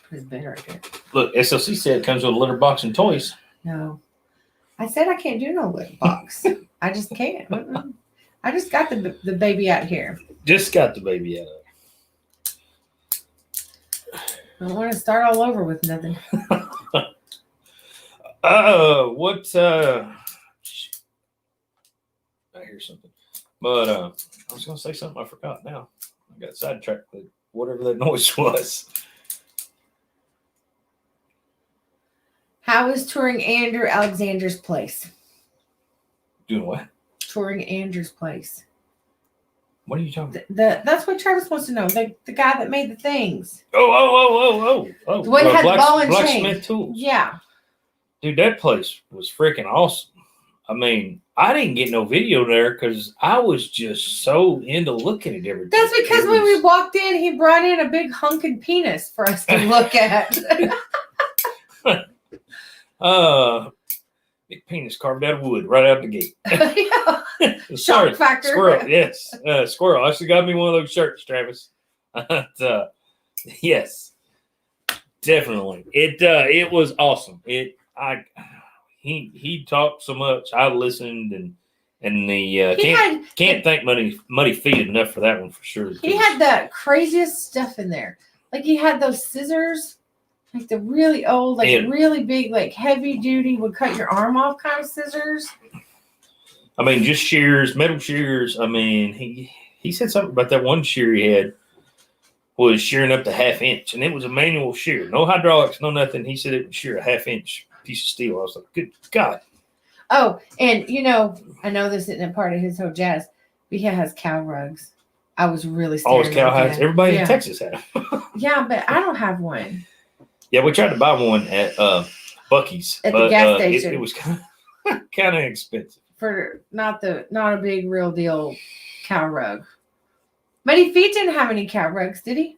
Put his bed right there. Look, SOC said it comes with a litter box and toys. No. I said I can't do no litter box. I just can't. I just got the baby out here. Just got the baby out of I don't want to start all over with nothing. I hear something. But I was going to say something I forgot now. I got sidetracked with whatever that noise was. How is touring Andrew Alexander's place? Doing what? Touring Andrew's place. What are you talking about? That's what Travis wants to know. The guy that made the things. Oh. The one that had the ball and chain. Blacksmith tools. Yeah. Dude, that place was freaking awesome. I didn't get no video there because I was just so into looking at everything. That's because when we walked in, he brought in a big hunking penis for us to look at. Big penis carved out of wood right out the gate. Yeah. Shock factor. Squirrel, yes. Squirrel. I should have got me one of those shirts, Travis. Yes. Definitely. It was awesome. He talked so much. I listened and can't thank Muddy Feet enough for that one for sure. He had the craziest stuff in there. Like he had those scissors. Like the really old, really big, heavy duty would cut your arm off kind of scissors. Just shears, metal shears. He said something about that one shear he had was shearing up to 1/2 inch, and it was a manual shear, no hydraulics, no nothing. He said it would shear a 1/2 inch piece of steel. I was like, good God. Oh, and I know this isn't a part of his whole jazz, but he has cow rugs. I was really staring. All his cow hides. Everybody in Texas had them. Yeah, but I don't have one. Yeah, we tried to buy one at Buc-ee's at the gas station. It was kind of expensive for not a big real deal cow rug. Muddy Feet didn't have any cow rugs, did he?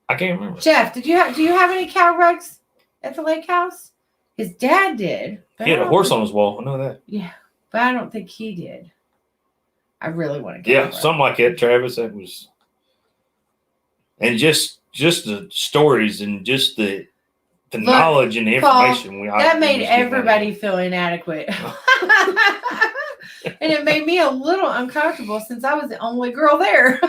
I can't remember. Jeff, do you have any cow rugs at the lake house? His dad did. He had a horse on his wall. I know that. Yeah, but I don't think he did. I really want to. Yeah, something like that, Travis. That was, and just the stories and just the knowledge and the information. That made everybody feel inadequate. And it made me a little uncomfortable since I was the only girl there.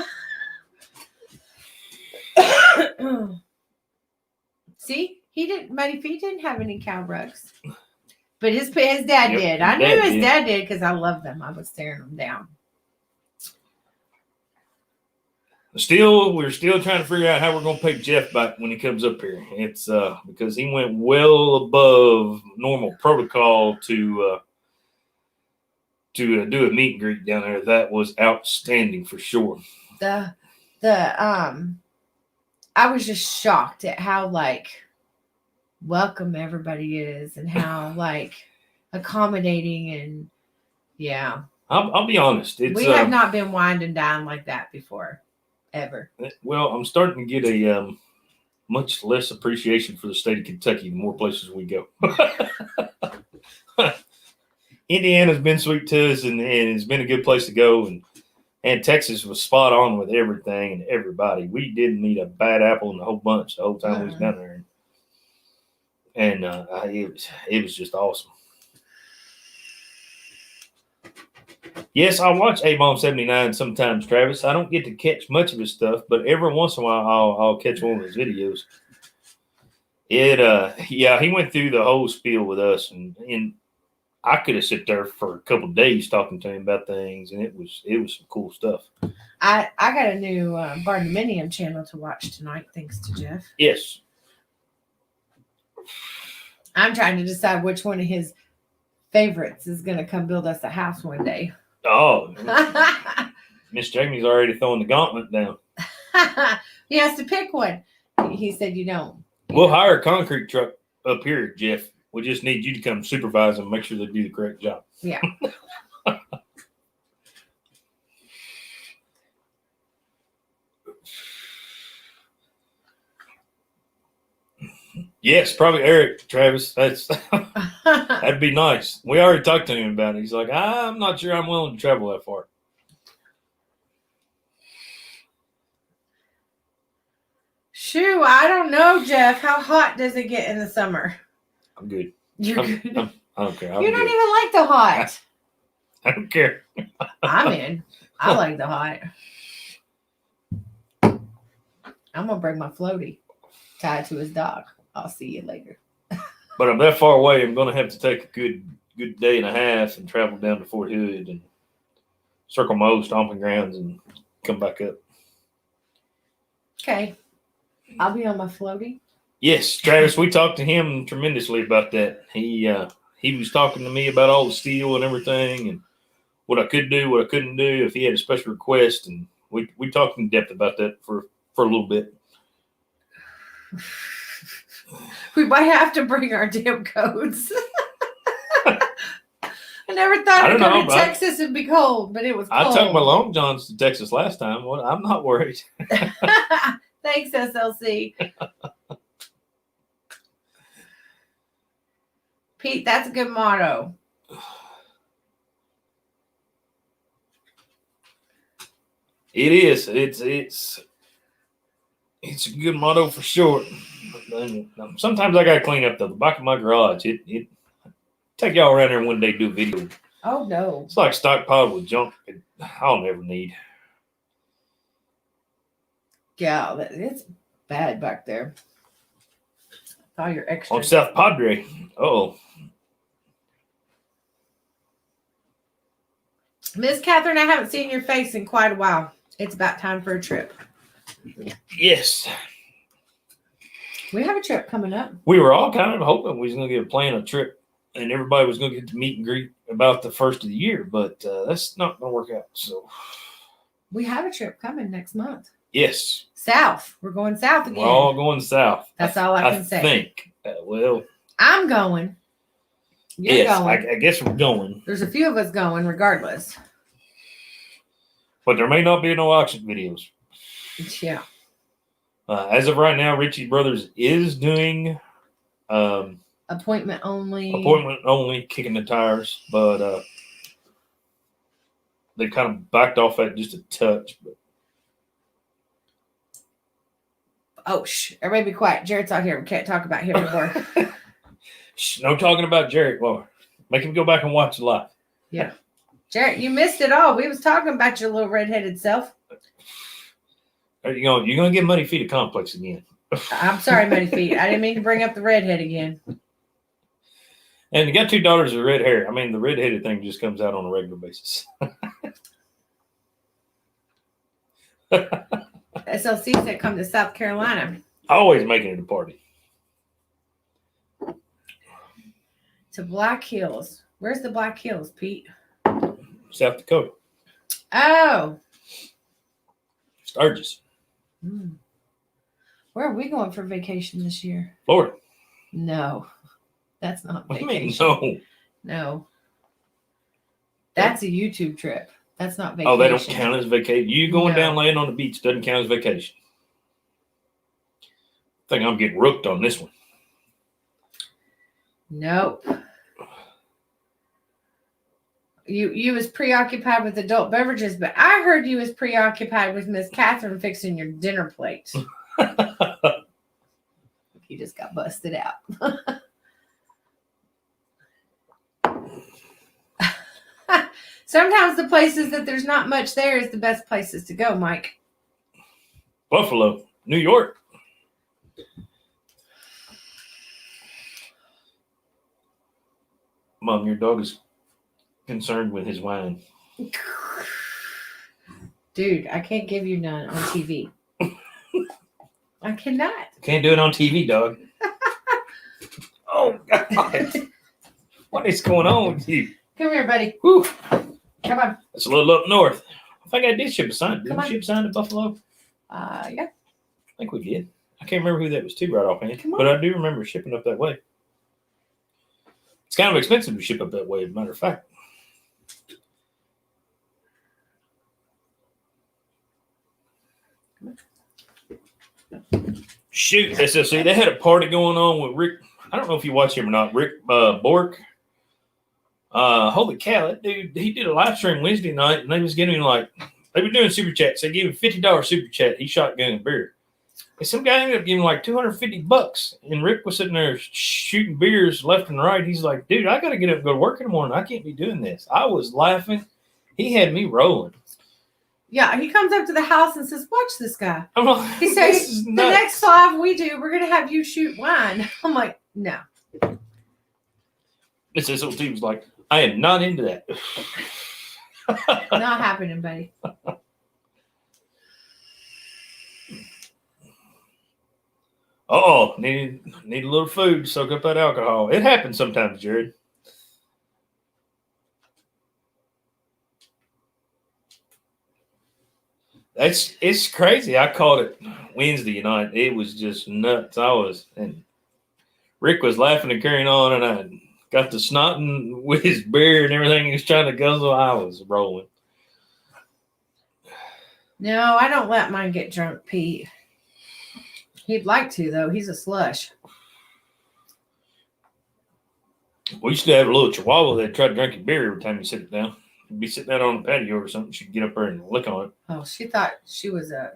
See, Muddy Feet didn't have any cow rugs. But his dad did. I knew his dad did because I loved them. I was staring them down. We're still trying to figure out how we're going to pay Jeff back when he comes up here. It's because he went well above normal protocol to do a meet and greet down there. That was outstanding for sure. I was just shocked at how welcome everybody is and how like accommodating and yeah. I'll be honest. We have not been wined and dined like that before, ever. Well, I'm starting to get a much less appreciation for the state of Kentucky the more places we go. Indiana's been sweet to us, and it's been a good place to go. And Texas was spot on with everything and everybody. We didn't need a bad apple in the whole bunch the whole time we was down there. And it was just awesome. Yes, I watch A-Bomb 79 sometimes, Travis. I don't get to catch much of his stuff, but every once in a while I'll catch one of his videos. He went through the whole spiel with us, and I could have sat there for a couple of days talking to him about things, and it was some cool stuff. I got a new Barndominium channel to watch tonight, thanks to Jeff. Yes. I'm trying to decide which one of his favorites is going to come build us a house one day. Oh, Miss Jamie's already throwing the gauntlet down. He has to pick one. He said you don't. We'll hire a concrete truck up here, Jeff. We just need you to come supervise and make sure they do the correct job. Yeah. Yes, probably Eric, Travis. That'd be nice. We already talked to him about it. He's like, I'm not sure I'm willing to travel that far. Shoo, I don't know, Jeff. How hot does it get in the summer? I'm good. You're good. I don't care. You don't even like the hot. I don't care. I'm in. I like the hot. I'm going to bring my floaty tied to his dog. I'll see you later. But I'm that far away. I'm going to have to take a good day and a half and travel down to Fort Hood and circle my old stomping grounds and come back up. Okay. I'll be on my floaty. Yes, Travis, we talked to him tremendously about that. He was talking to me about all the steel and everything and what I could do, what I couldn't do, if he had a special request. And we talked in depth about that for a little bit. We might have to bring our damn coats. I never thought I'd come to Texas and be cold, but it was cold. I took my long johns to Texas last time. Well, I'm not worried. Thanks, SLC. Pete, that's a good motto. It is. It's a good motto for sure. Sometimes I gotta clean up the back of my garage. It take y'all around there one day do a video. Oh no. It's like stockpiled with junk I'll never need. Yeah, it's bad back there. All your extra. On South Padre. Oh. Miss Catherine, I haven't seen your face in quite a while. It's about time for a trip. Yes. We have a trip coming up. We were all kind of hoping we was going to get a plan a trip and everybody was going to get to meet and greet about the first of the year, but that's not going to work out. So we have a trip coming next month. Yes. South. We're going south again. We're all going south. That's all I can say. I think. Well, I'm going. You're going. I guess we're going. There's a few of us going regardless. But there may not be no auction videos. Yeah. As of right now, Ritchie Brothers is doing appointment only, kicking the tires, but they kind of backed off that just a touch. But oh, everybody be quiet. Jared's out here. We can't talk about him anymore. No talking about Jared. Well, make him go back and watch it live. Yeah. Jared, you missed it all. We was talking about your little redheaded self. You're gonna get Muddy Feet a complex again. I'm sorry, Muddy Feet. I didn't mean to bring up the redhead again. And you got 2 daughters with red hair. I mean, the redheaded thing just comes out on a regular basis. SLC said come to South Carolina. Always making it a party. To Black Hills. Where's the Black Hills, Pete? South Dakota. Oh. Sturgis. Where are we going for vacation this year? Florida. No, that's not What do vacation. you mean, no? No. That's a YouTube trip. That's not vacation. Oh, they don't count as vacation. You going No. down laying on the beach doesn't count as vacation. I think I'm getting rooked on this one. Nope. You was preoccupied with adult beverages, but I heard you was preoccupied with Miss Catherine fixing your dinner plate. You just got busted out. Sometimes the places that there's not much there is the best places to go, Mike. Buffalo, New York. Mom, your dog is concerned with his wine. Dude, I can't give you none on TV. I cannot. Can't do it on TV, dog. Oh, God. What is going on with you? Come here, buddy. Whew. Come on. It's a little up north. I think I did ship a sign. Did Come we on. ship a sign to Buffalo? Yeah. I think we did. I can't remember who that was to right offhand, Come on. but I do remember shipping up that way. It's kind of expensive to ship up that way, as a matter of fact. Shoot, SOC, they had a party going on with Rick. I don't know if you watch him or not. Rick Bork. Holy cow, that dude, he did a live stream Wednesday night, and they was getting they were doing super chats. They gave him $50 super chat. He shotgun beer. And some guy ended up giving like $250, and Rick was sitting there shooting beers left and right. He's like, dude, I got to get up and go to work in the morning. I can't be doing this. I was laughing. He had me rolling. Yeah, he comes up to the house and says, watch this guy. I'm like, He says, the next live we do, we're going to have you shoot wine. I'm like, no. Miss S.O.T was like, I am not into that. Not happening, buddy. Oh, need a little food to soak up that alcohol. It happens sometimes, Jared. It's crazy. I caught it Wednesday night. It was just nuts. And Rick was laughing and carrying on, and I got the snotting with his beer and everything he was trying to guzzle. I was rolling. No, I don't let mine get drunk, Pete. He'd like to, though. He's a slush. We used to have a little chihuahua that tried to drink your beer every time you sit down. You'd be sitting out on the patio or something. She'd get up there and lick on it. Oh, she thought she was a...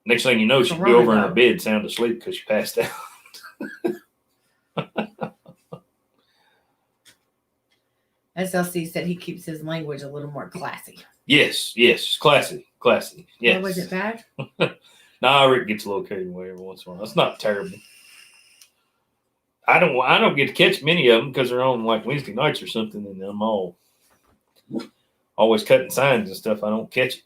Next thing you know, she'd be over in her bed, sound asleep because she passed out. SLC said he keeps his language a little more classy. Yes, classy. Yes. Oh, was it bad? Nah, Rick gets a little carried away every once in a while. That's not terrible. I don't get to catch many of them because they're on like Wednesday nights or something, and I'm always cutting signs and stuff. I don't catch it.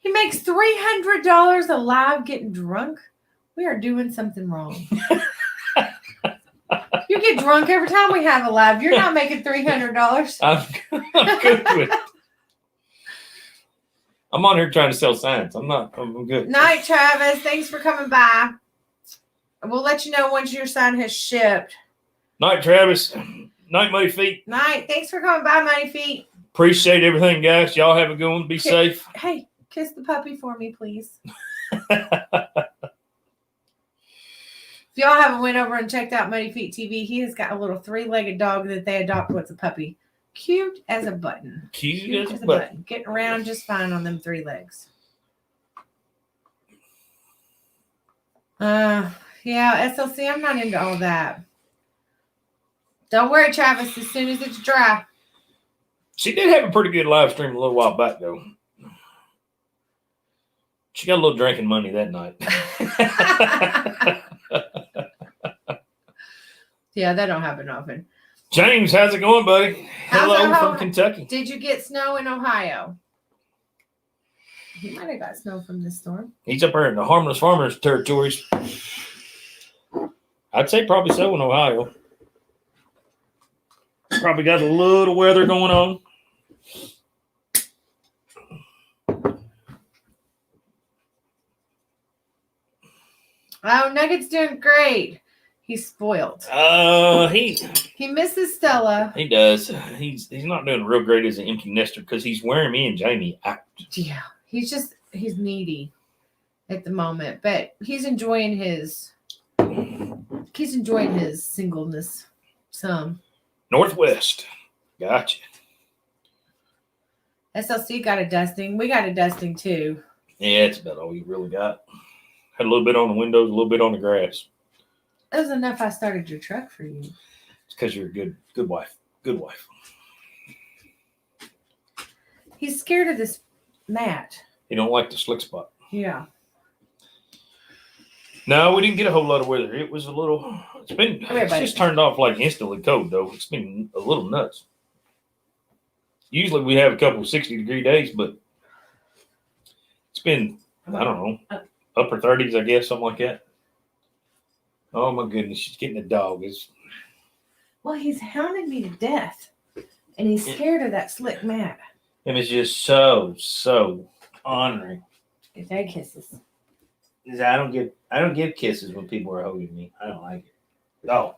He makes $300 a live getting drunk. We are doing something wrong. You get drunk every time we have a live. You're not making $300. I'm good with it. I'm on here trying to sell signs. I'm good. Night, Travis. Thanks for coming by. We'll let you know once your sign has shipped. Night, Travis. Night, Muddy Feet. Night. Thanks for coming by, Muddy Feet. Appreciate everything, guys. Y'all have a good one. Be safe. Hey, kiss the puppy for me, please. If y'all haven't went over and checked out Muddy Feet TV, he has got a little 3-legged dog that they adopt with a puppy. Cute as a button. Cute as a button. Getting around just fine on them 3 legs. Yeah, SLC, I'm not into all that. Don't worry, Travis, as soon as it's dry. She did have a pretty good live stream a little while back, though. She got a little drinking money that night. Yeah, that don't happen often. James, how's it going, buddy? Hello from Kentucky. Did you get snow in Ohio? He might have got snow from this storm. He's up there in the harmless farmers territories. I'd say probably so in Ohio. Probably got a little weather going on. Oh, Nugget's doing great. He's spoiled. He misses Stella. He does. He's not doing real great as an empty nester because he's wearing me and Jamie out. Yeah, he's needy at the moment, but he's enjoying his singleness some. Northwest. Gotcha. SLC got a dusting. We got a dusting too. Yeah, it's about all you really got. Had a little bit on the windows, a little bit on the grass. That was enough. I started your truck for you. It's because you're a good wife. Good wife. He's scared of this mat. He don't like the slick spot. Yeah. No, we didn't get a whole lot of weather. It was a little. It's just turned off like instantly cold though. It's been a little nuts. Usually we have a couple of 60-degree days, but it's been, I don't know, upper 30s, I guess, something like that. Oh my goodness, she's getting a dog. Well, he's hounded me to death, and he's scared of that slick mat. And it's just so honoring. It's egg kisses. I don't give kisses when people are holding me. I don't like it. Oh,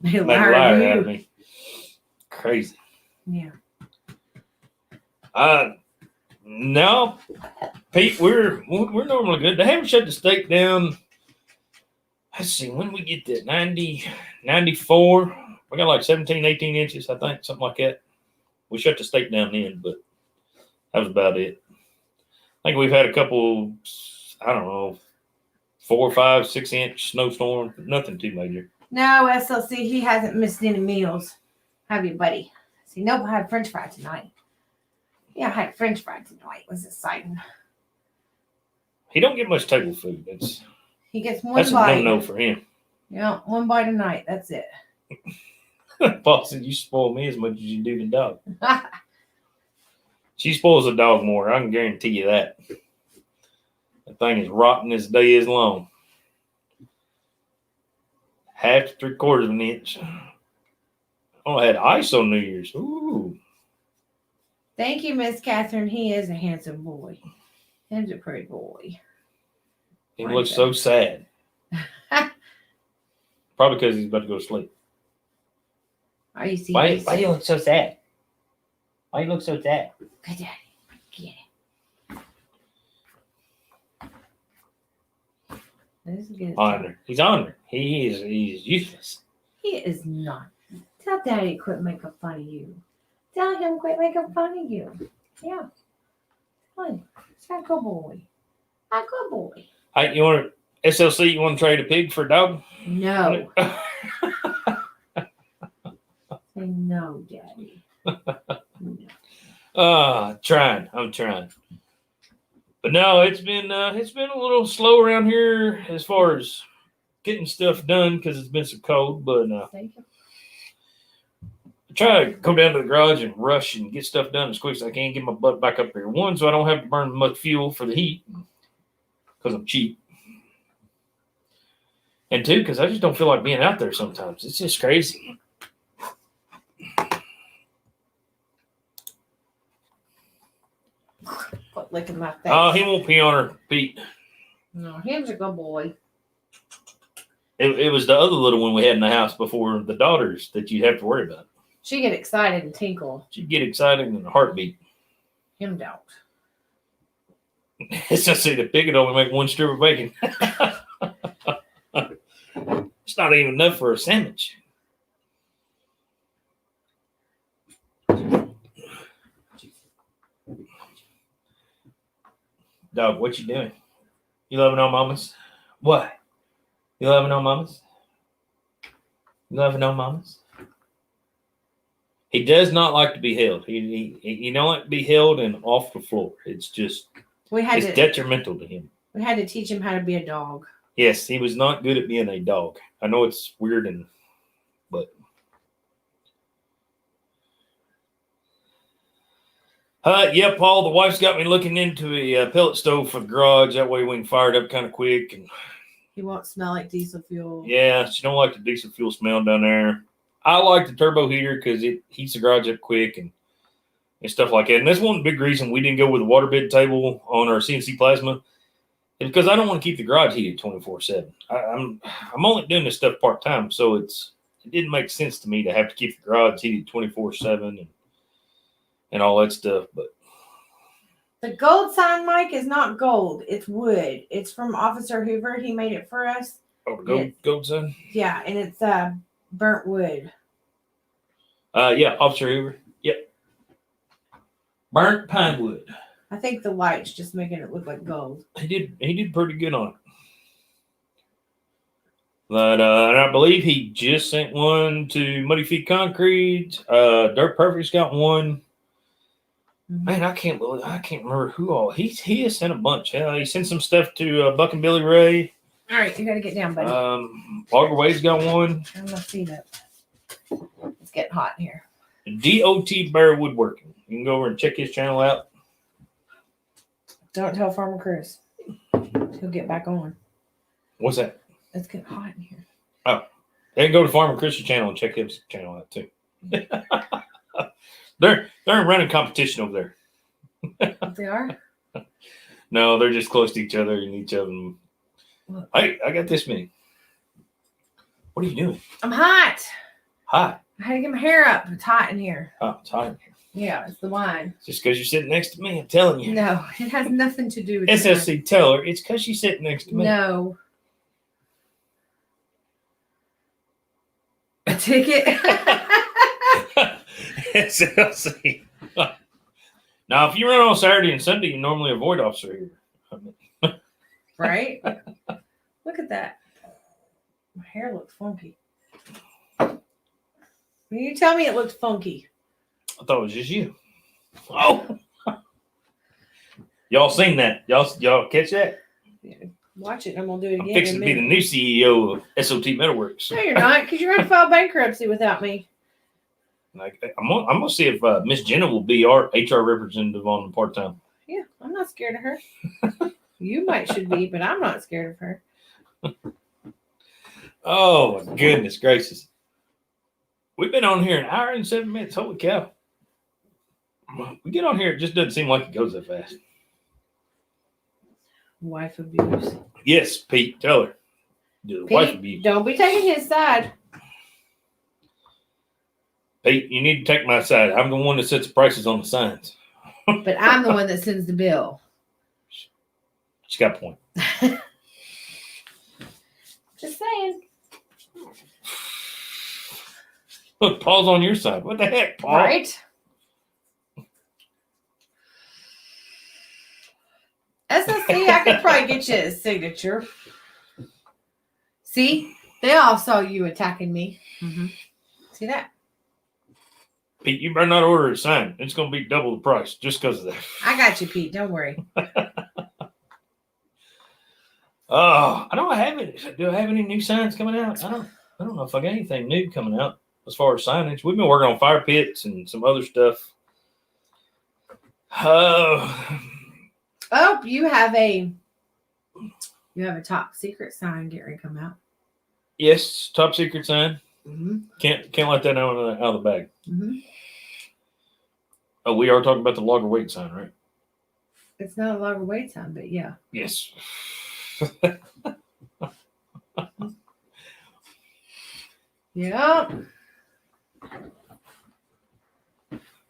they liar out of me. Crazy. Yeah. No, Pete, we're normally good. They haven't shut the state down. Let's see, when we get that 90, 94, we got like 17, 18 inches, I think, something like that. We shut the state down then, but that was about it. I think we've had a couple, I don't know, 4, 5, 6 inch snowstorm, nothing too major. No, SLC, he hasn't missed any meals. Have you, buddy? See, nope, I had French fry tonight. Yeah, I had French fry tonight. It was exciting. He don't get much table food. He gets one bite. That's a no for him. Yeah, one bite a night. That's it. Paul said, you spoil me as much as you do the dog. She spoils the dog more. I can guarantee you that. That thing is rotten as the day is long. 1/2 to 3/4 of an inch. Oh, I had ice on New Year's. Ooh. Thank you, Miss Catherine. He is a handsome boy. He's a pretty boy. He looks so sad. Probably because he's about to go to sleep. Are you serious? Why do you look so sad? Why do you look so sad? Good daddy. Get it. Honor. He's honored. He's useless. He is not. Tell daddy quit making fun of you. Tell him quit making fun of you. Yeah. Tell him. He's a good boy. A good boy. Hey, you want to SLC? You want to trade a pig for a dog? No. Say no, daddy. No. Trying. I'm trying. But no, it's been a little slow around here as far as getting stuff done because it's been so cold. But Thank you. I try to go down to the garage and rush and get stuff done as quick as I can. Get my butt back up here. One, so I don't have to burn much fuel for the heat because I'm cheap. And two, because I just don't feel like being out there sometimes. It's just crazy. Quit licking my face. Oh, he won't pee on her, Pete. No, him's a good boy. It was the other little one we had in the house before the daughters that you'd have to worry about. She get excited and tinkle. She'd get excited in a heartbeat. Him don't. It's just the pig would only make one strip of bacon. It's not even enough for a sandwich. Dog, what you doing? You loving on mamas? What? You loving on mamas? You loving on mamas? He does not like to be held. He don't like to be held and off the floor. It's just it's detrimental to him. We had to teach him how to be a dog. Yes, he was not good at being a dog. I know it's weird, but yeah, Paul, the wife's got me looking into a pellet stove for the garage. That way we can fire it up kind of quick. And he won't smell like diesel fuel. Yeah, she don't like the diesel fuel smell down there. I like the turbo heater because it heats the garage up quick and stuff like that. And that's one big reason we didn't go with a water bed table on our CNC plasma because I don't want to keep the garage heated 24/7. I'm only doing this stuff part time, so it didn't make sense to me to have to keep the garage heated 24/7 and all that stuff. But the gold sign, Mike, is not gold. It's wood. It's from Officer Hoover. He made it for us. the gold sign. Yeah, and it's burnt wood. Yeah, Officer Hoover. Yep. Burnt pine wood. I think the light's just making it look like gold. He did pretty good on it. But and I believe he just sent one to Muddy Feet Concrete. Dirt Perfect's got one. Mm-hmm. Man, I can't remember who all he has sent a bunch. He sent some stuff to Buck and Billy Ray. All right, you got to get down, buddy. Logger Wade's got one. I'm gonna feed up. It's getting hot in here. S.O.T Bear Woodworking. You can go over and check his channel out. Don't tell Farmer Chris. He'll get back on. What's that? It's getting hot in here. Oh, they can go to Farmer Chris's channel and check his channel out too. They're running competition over there. They are? No, they're just close to each other, and each of them. I got this many. What are you doing? I'm hot. Hot. I had to get my hair up. It's hot in here. Oh, it's hot in here. Yeah, it's the wine. Just because you're sitting next to me, I'm telling you. No, it has nothing to do with SSC, tell her it's because she's sitting next to me. No. A ticket? SLC. Now, if you run on Saturday and Sunday, you normally avoid Officer here. Right? Look at that. My hair looks funky. Will you tell me it looked funky? I thought it was just you. Oh! Y'all seen that? Y'all catch that? Yeah. Watch it. I'm going to do it I'm again. fixing to be the new CEO of SOT Metalworks. No, you're not, because you're going to file bankruptcy without me. I'm gonna see if Miss Jenna will be our HR representative on the part time. Yeah, I'm not scared of her. You should be, but I'm not scared of her. Oh my goodness gracious! We've been on here an hour and 7 minutes. Holy cow! We get on here, it just doesn't seem like it goes that fast. Wife abuse. Yes, Pete, tell her. Pete, wife abuse. Don't be taking his side. Pete, you need to take my side. I'm the one that sets the prices on the signs. But I'm the one that sends the bill. She got a point. Just saying. Look, Paul's on your side. What the heck, Paul? Right? SOC, I could probably get you a signature. See? They all saw you attacking me. Mm-hmm. See that? Pete, you better not order a sign. It's going to be double the price just because of that. I got you, Pete. Don't worry. Oh, I don't have it. Do I have any new signs coming out? I don't know if I got anything new coming out as far as signage. We've been working on fire pits and some other stuff. Oh, you have a top secret sign getting ready to come out. Yes, top secret sign. Mm-hmm. Can't let that out of the bag. Mm-hmm. Oh, we are talking about the logger weight sign, right? It's not a logger weight sign, but yeah. Yes. Yeah.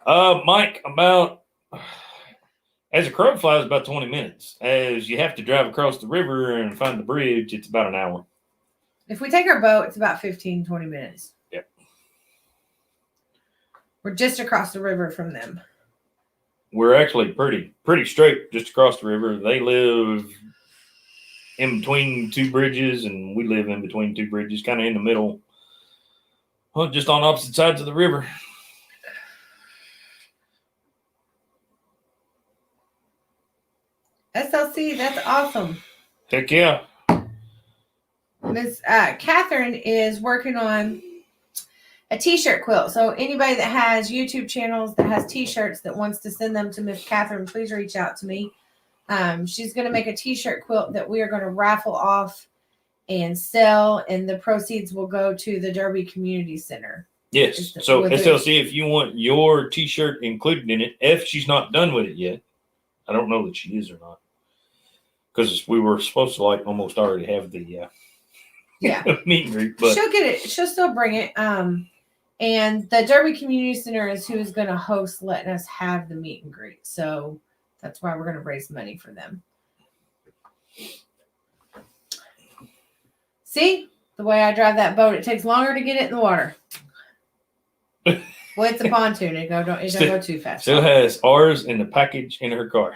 Mike, about as a crow flies, about 20 minutes. As you have to drive across the river and find the bridge, it's about an hour. If we take our boat, it's about 15, 20 minutes. Yep. We're just across the river from them. We're actually pretty straight just across the river. They live in between two bridges, and we live in between two bridges, kind of in the middle. Well, just on opposite sides of the river. SLC, that's awesome. Heck yeah. Miss Catherine is working on a t-shirt quilt. So anybody that has YouTube channels that has t-shirts that wants to send them to Miss Catherine, please reach out to me. She's going to make a t-shirt quilt that we are going to raffle off and sell, and the proceeds will go to the Derby Community Center. Yes. So SLC, if you want your t-shirt included in it, if she's not done with it yet, I don't know that she is or not. because we were supposed to like almost already have the meet and greet. But she'll get it. She'll still bring it. And the Derby Community Center is who is going to host letting us have the meet and greet. So that's why we're going to raise money for them. See, the way I drive that boat, it takes longer to get it in the water. Well, it's a pontoon. It don't go too fast. Still has ours in the package in her car.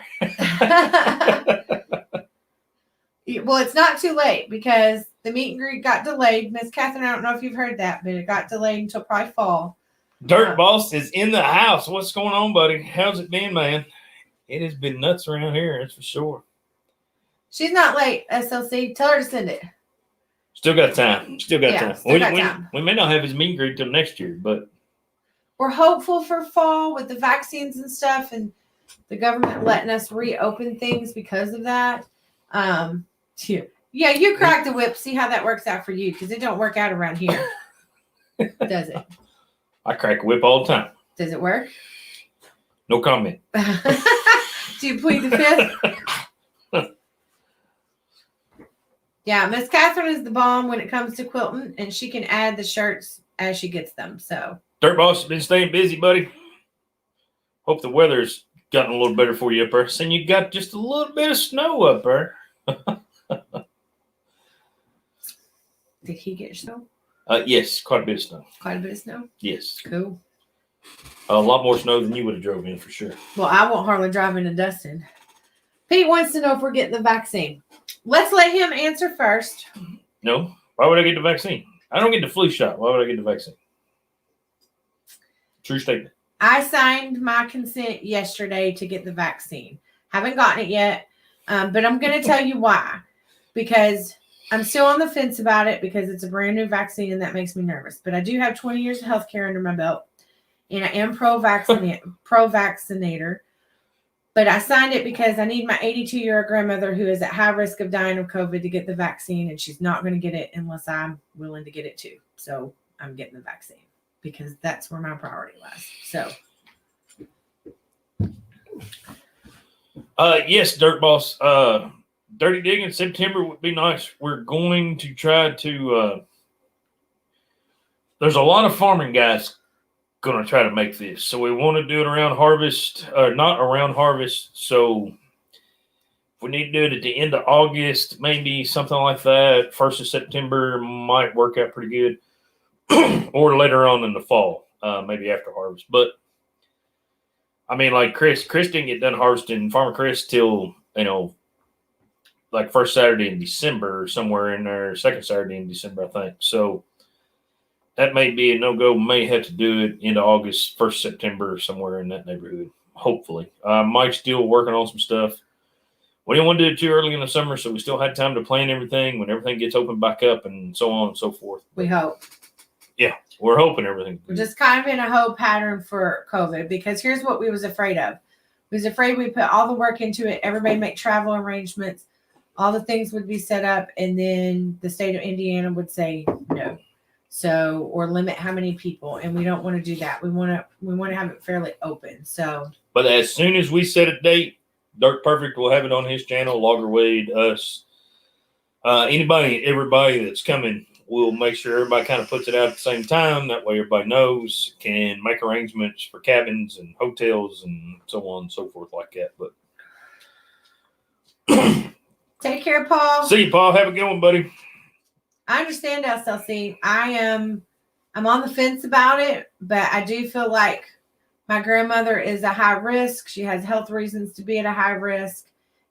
Well, it's not too late because the meet and greet got delayed. Miss Catherine, I don't know if you've heard that, but it got delayed until probably fall. Dirt Boss is in the house. What's going on, buddy? How's it been, man? It has been nuts around here, that's for sure. She's not late, SOC. Tell her to send it. Still got time. Still got time. Still got time. We may not have his meet and greet till next year, but we're hopeful for fall with the vaccines and stuff, and the government letting us reopen things because of that. Yeah, you crack the whip. See how that works out for you, because it don't work out around here, does it? I crack a whip all the time. Does it work? No comment. Do you plead the fifth? Yeah, Miss Catherine is the bomb when it comes to quilting, and she can add the shirts as she gets them. So Dirt Boss has been staying busy, buddy. Hope the weather's gotten a little better for you up there. Saying you got just a little bit of snow up there. Did he get snow? Yes, quite a bit of snow. Quite a bit of snow? Yes. Cool. A lot more snow than you would have drove in for sure. Well, I won't hardly drive into Dustin. Pete wants to know if we're getting the vaccine. Let's let him answer first. No. Why would I get the vaccine? I don't get the flu shot. Why would I get the vaccine? True statement. I signed my consent yesterday to get the vaccine. Haven't gotten it yet, but I'm going to tell you why. Because I'm still on the fence about it because it's a brand new vaccine and that makes me nervous. But I do have 20 years of healthcare under my belt, and I am pro-vaccinator. But I signed it because I need my 82-year-old grandmother who is at high risk of dying of COVID to get the vaccine, and she's not going to get it unless I'm willing to get it too. So I'm getting the vaccine because that's where my priority lies. So. Yes, Dirt Boss. Dirty Digging September would be nice. We're going to try to. There's a lot of farming guys going to try to make this, so we want to do it around harvest, not around harvest. So if we need to do it at the end of August, maybe something like that. 1st of September might work out pretty good, or later on in the fall, maybe after harvest. But I mean, like Chris didn't get done harvesting Farmer Chris till like first Saturday in December or somewhere in there, second Saturday in December, I think. So that may be a no-go. May have to do it into August, 1st September, or somewhere in that neighborhood, hopefully. Mike's still working on some stuff. We didn't want to do it too early in the summer, so we still had time to plan everything when everything gets opened back up and so on and so forth. We hope. Yeah, we're hoping everything. We're just kind of in a hope pattern for COVID because here's what we was afraid of. We was afraid we put all the work into it, everybody make travel arrangements, all the things would be set up, and then the state of Indiana would say no. So, or limit how many people, and we don't want to do that. We want to have it fairly open. So, but as soon as we set a date, Dirt Perfect will have it on his channel. Logger Wade, us, everybody that's coming, we'll make sure everybody kind of puts it out at the same time. That way, everybody knows, can make arrangements for cabins and hotels and so on and so forth like that. But take care, Paul. See you, Paul. Have a good one, buddy. I understand SLC. I'm on the fence about it, but I do feel like my grandmother is a high risk. She has health reasons to be at a high risk,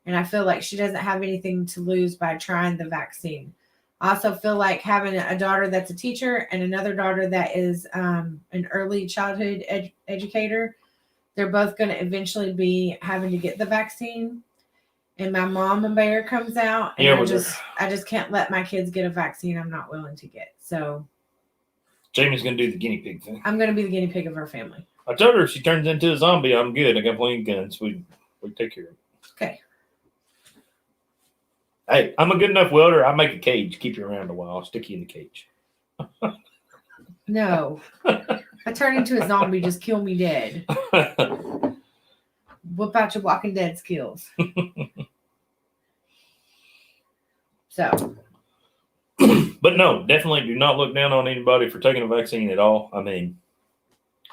and I feel like she doesn't have anything to lose by trying the vaccine. I also feel like having a daughter that's a teacher and another daughter that is an early childhood educator, they're both going to eventually be having to get the vaccine. And my mama bear comes out, and I just can't let my kids get a vaccine I'm not willing to get. So Jamie's going to do the guinea pig thing. I'm going to be the guinea pig of our family. I told her if she turns into a zombie, I'm good. I got plenty of guns. We take care of it. Okay. Hey, I'm a good enough welder. I make a cage. Keep you around a while. I'll stick you in the cage. No. I turn into a zombie, just kill me dead. Whip out your Walking Dead skills. So, but no, definitely do not look down on anybody for taking a vaccine at all. I mean,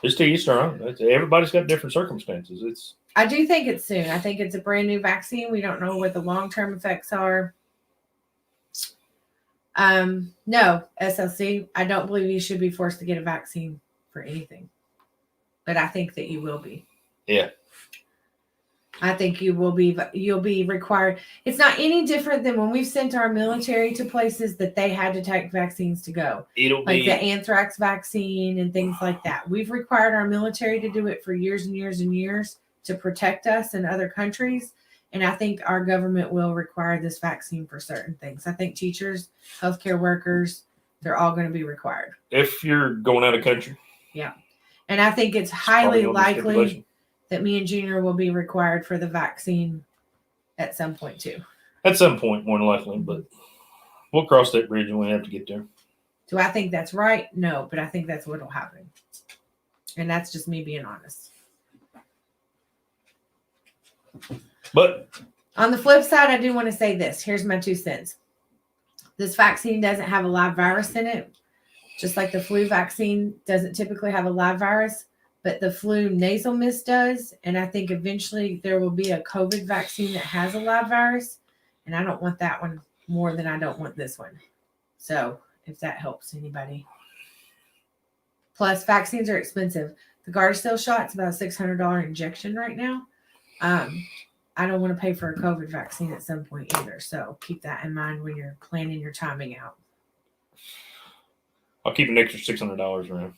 it's to each their own. Everybody's got different circumstances. I do think it's soon. I think it's a brand new vaccine. We don't know what the long-term effects are. No, SLC, I don't believe you should be forced to get a vaccine for anything. But I think that you will be. Yeah. I think you'll be required. It's not any different than when we've sent our military to places that they had to take vaccines to go. It'll like be the anthrax vaccine and things like that. We've required our military to do it for years and years and years to protect us in other countries. And I think our government will require this vaccine for certain things. I think teachers, healthcare workers, they're all going to be required. If you're going out of country. Yeah. And I think it's highly likely that me and Junior will be required for the vaccine at some point too. At some point, more than likely, but we'll cross that bridge when we have to get there. Do I think that's right? No, but I think that's what will happen. And that's just me being honest. But on the flip side, I do want to say this. Here's my 2 cents. This vaccine doesn't have a live virus in it, just like the flu vaccine doesn't typically have a live virus, but the flu nasal mist does. And I think eventually there will be a COVID vaccine that has a live virus. And I don't want that one more than I don't want this one. So if that helps anybody. Plus, vaccines are expensive. The Gardasil shot's about a $600 injection right now. I don't want to pay for a COVID vaccine at some point either. So keep that in mind when you're planning your timing out. I'll keep an extra $600 around.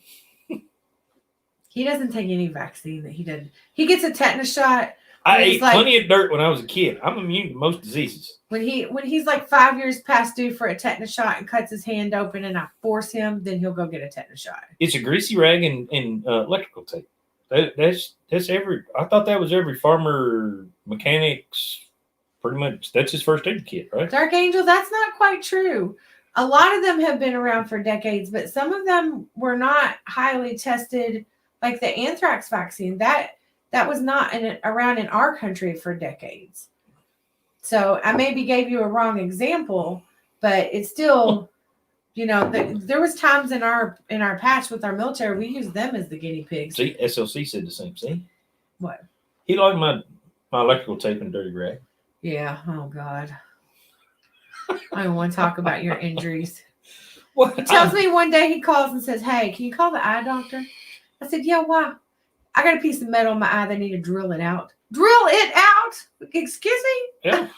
He doesn't take any vaccine that he did. He gets a tetanus shot. I ate plenty of dirt when I was a kid. I'm immune to most diseases. When he's like 5 years past due for a tetanus shot and cuts his hand open and I force him, then he'll go get a tetanus shot. It's a greasy rag and electrical tape. That's every. I thought that was every farmer mechanics. Pretty much, that's his first aid kit, right? Dark Angel, that's not quite true. A lot of them have been around for decades, but some of them were not highly tested. Like the anthrax vaccine, that was not around in our country for decades. So I maybe gave you a wrong example, but it's still, there was times in our patch with our military, we used them as the guinea pigs. See, SLC said the same. See? What? He liked my electrical tape and dirty rag. Yeah. Oh, God. I don't want to talk about your injuries. What? He tells me one day, he calls and says, "Hey, can you call the eye doctor?" I said, "Yeah, why?" "I got a piece of metal in my eye. They need to drill it out." Drill it out? Excuse me? Yeah.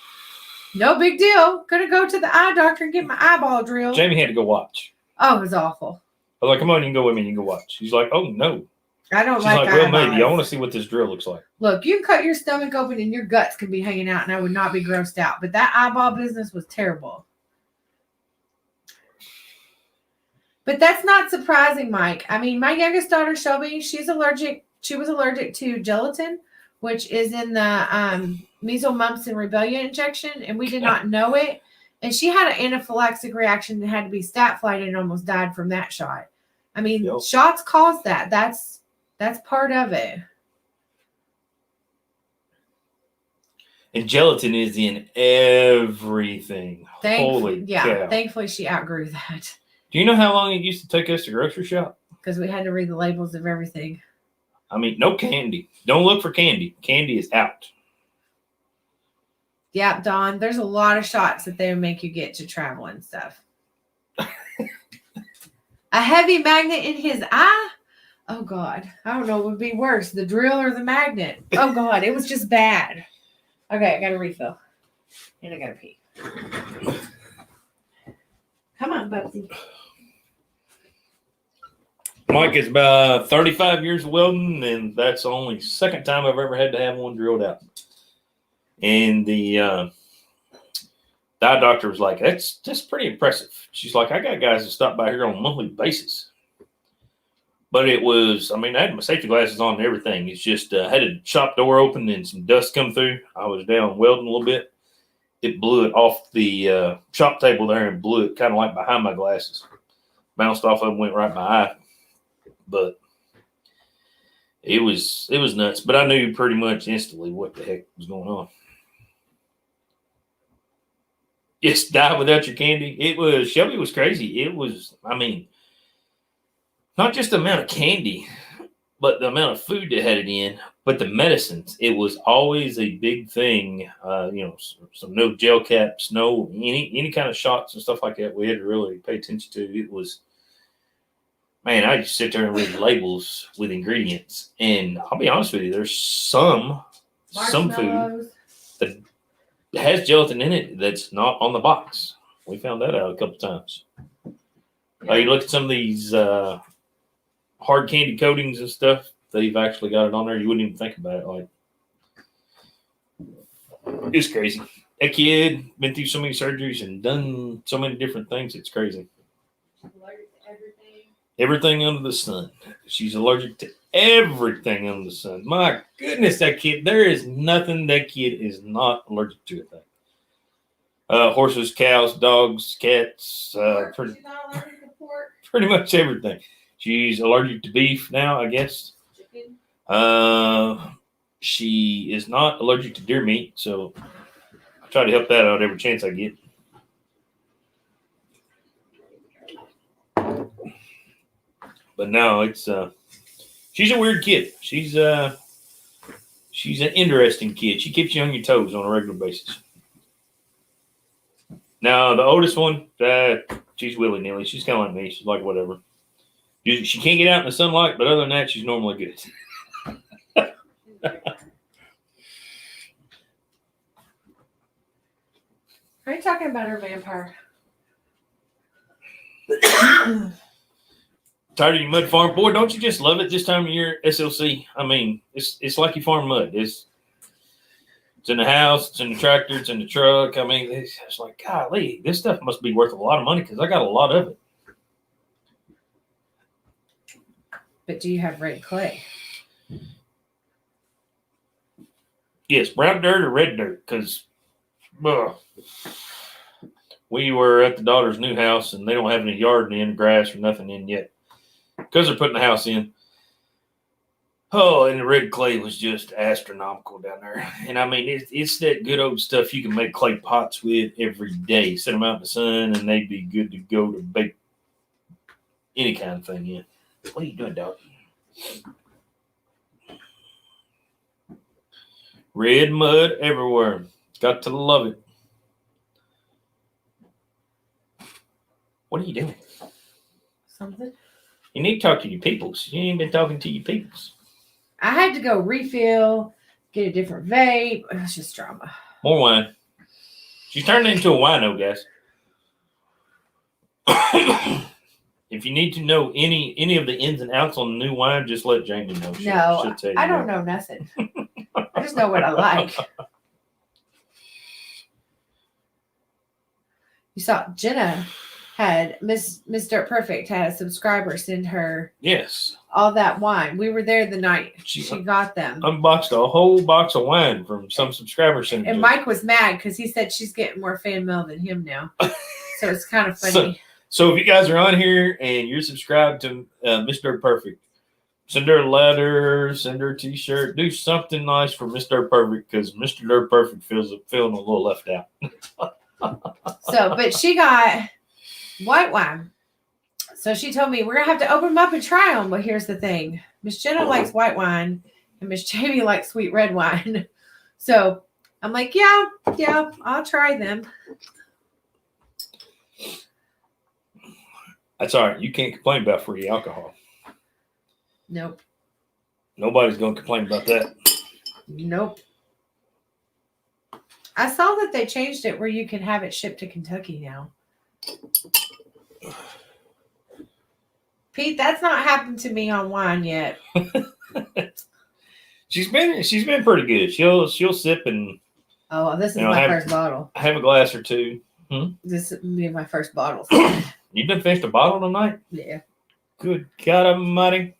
No big deal. Gonna go to the eye doctor and get my eyeball drilled. Jamie had to go watch. Oh, it was awful. I was like, "Come on, you can go with me. You can go watch." She's like, "Oh, no." I don't She's like like, eyeballs. "Well, maybe. I want to see what this drill looks like." Look, you can cut your stomach open and your guts can be hanging out and I would not be grossed out. But that eyeball business was terrible. But that's not surprising, Mike. I mean, my youngest daughter, Shelby, she was allergic to gelatin, which is in the measles, mumps, and rubella injection, and we did not know it. And she had an anaphylactic reaction and had to be stat flighted and almost died from that shot. I mean, shots cause that. That's part of it. And gelatin is in everything. Holy cow. Thankfully, she outgrew that. Do you know how long it used to take us to grocery shop? Because we had to read the labels of everything. I mean, no candy. Don't look for candy. Candy is out. Yeah, Dawn, there's a lot of shots that they make you get to travel and stuff. A heavy magnet in his eye? Oh, God. I don't know what would be worse, the drill or the magnet. Oh, God. It was just bad. Okay, I got to refill. And I got to pee. Come on, Bubsy. Mike is about 35 years of welding, and that's the only second time I've ever had to have one drilled out. And the eye doctor was like, that's pretty impressive. She's like, I got guys that stop by here on a monthly basis. But it was, I had my safety glasses on and everything. It's just, I had a shop door open and some dust come through. I was down welding a little bit. It blew it off the shop table there and blew it kind of like behind my glasses. Bounced off of them, went right in my eye. But it was nuts. But I knew pretty much instantly what the heck was going on. Just die without your candy. Shelby was crazy. It was, I mean, not just the amount of candy, but the amount of food that had it in, but the medicines. It was always a big thing. Some no gel caps, no any kind of shots and stuff like that. We had to really pay attention to. It was, man, I just sit there and read labels with ingredients, and I'll be honest with you, there's some food that has gelatin in it that's not on the box. We found that out a couple times. Yeah. You look at some of these hard candy coatings and stuff, they've actually got it on there. You wouldn't even think about it. Like, it's crazy. That kid been through so many surgeries and done so many different things. It's crazy. Allergic to everything. Everything under the sun. She's allergic to everything under the sun. My goodness, that kid. There is nothing that kid is not allergic to. I think. Horses, cows, dogs, cats. She's not allergic to pork. Pretty much everything. She's allergic to beef now, I guess. Chicken. She is not allergic to deer meat, so I try to help that out every chance I get. But no, it's she's a weird kid. She's an interesting kid. She keeps you on your toes on a regular basis. Now the oldest one, she's willy nilly. She's kind of like me. She's like whatever. She can't get out in the sunlight, but other than that, she's normally good. Are you talking about her vampire? Tired of your mud farm? Boy, don't you just love it this time of year, SLC? I mean, it's like you farm mud. It's in the house, it's in the tractor, it's in the truck. I mean, it's like, golly, this stuff must be worth a lot of money because I got a lot of it. But do you have red clay? Yes, brown dirt or red dirt, because we were at the daughter's new house and they don't have any yard in, grass or nothing in yet because they're putting the house in. Oh, and the red clay was just astronomical down there. And I mean, it's that good old stuff you can make clay pots with every day. Set them out in the sun and they'd be good to go to bake any kind of thing in. What are you doing, dog? Red mud everywhere. Got to love it. What are you doing? Something. You need to talk to your peoples. You ain't been talking to your peoples. I had to go refill, get a different vape. It was just drama. More wine. She's turning into a wino, guys. If you need to know any of the ins and outs on the new wine, just let Jamie know. She'll tell you I don't know nothing. I just know what I like. You saw Jenna had Miss Dirt Perfect had a subscriber send her all that wine. We were there the night she got them. Unboxed a whole box of wine from some subscriber sent. And Mike was mad because he said she's getting more fan mail than him now. So it's kind of funny. So if you guys are on here and you're subscribed to Miss Dirt Perfect, send her a letter, send her a t-shirt, do something nice for Miss Dirt Perfect because Mr. Dirt Perfect feeling a little left out. But she got white wine. So she told me we're gonna have to open them up and try them. But here's the thing: Miss Jenna likes white wine, and Miss Jamie likes sweet red wine. So I'm like, yeah, I'll try them. That's all right. You can't complain about free alcohol. Nope. Nobody's gonna complain about that. Nope. I saw that they changed it where you can have it shipped to Kentucky now. Pete, that's not happened to me on wine yet. She's been pretty good. She'll sip and this is my first bottle. Have a glass or two. This will be my first bottle. You done finished a bottle tonight? Yeah. Good God Almighty.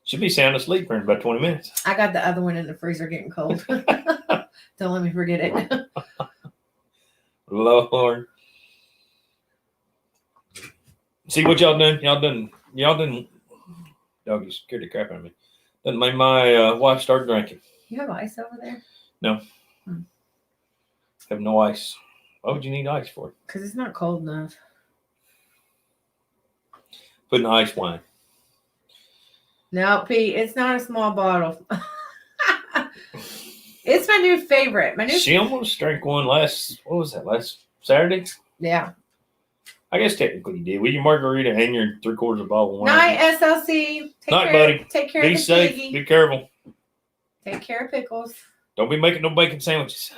Should be sound asleep for about 20 minutes. I got the other one in the freezer getting cold. Don't let me forget it. Lord. See what y'all done? Y'all done. Doggy scared the crap out of me. Done made my wife start drinking. You have ice over there? No. Have no ice. Why would you need ice for? Because it's not cold enough. Put in ice wine. No, Pete, it's not a small bottle. It's my new favorite. She almost drank one last Saturday? Yeah. I guess technically you did. With your margarita and your 3/4 of a bottle of wine. Night, SLC. Night, buddy. Take care Be of the safe. piggy. Be careful. Take care of Pickles. Don't be making no bacon sandwiches.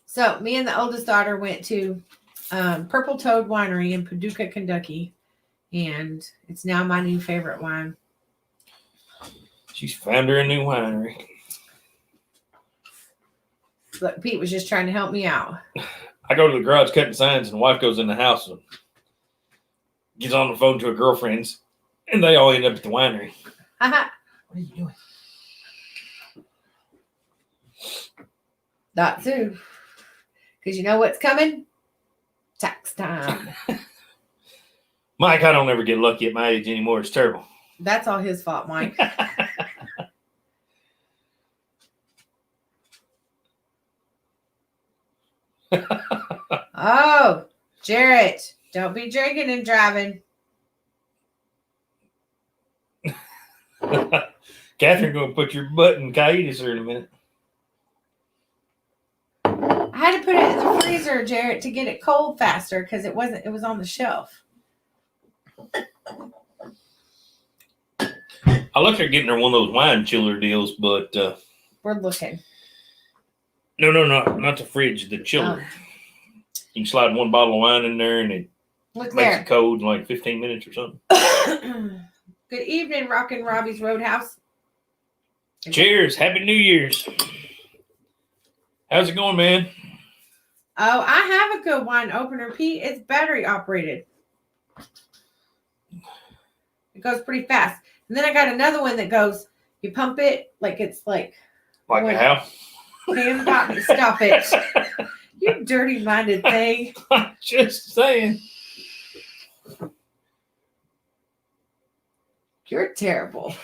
So me and the oldest daughter went to Purple Toad Winery in Paducah, Kentucky. And it's now my new favorite wine. She's found her a new winery. Look, Pete was just trying to help me out. I go to the garage cutting signs, and the wife goes in the house and gets on the phone to her girlfriends, and they all end up at the winery. What are you doing? That too. Because you know what's coming? Tax time. Mike, I don't ever get lucky at my age anymore. It's terrible. That's all his fault, Mike. Oh, Jarrett, don't be drinking and driving. Catherine going to put your butt in Caius here in a minute. I had to put it in the freezer, Jarrett, to get it cold faster because it was on the shelf. I looked at getting her one of those wine chiller deals, but we're looking. No, not the fridge, the chiller. You can slide one bottle of wine in there, and it makes it cold in like 15 minutes or something. Good evening, Rockin' Robbie's Roadhouse. Cheers! Happy New Year's. How's it going, man? Oh, I have a good wine opener, Pete. It's battery operated. It goes pretty fast. And then I got another one that goes, you pump it like it's like. Like a how? Stop it. You dirty-minded thing. I'm just saying. You're terrible.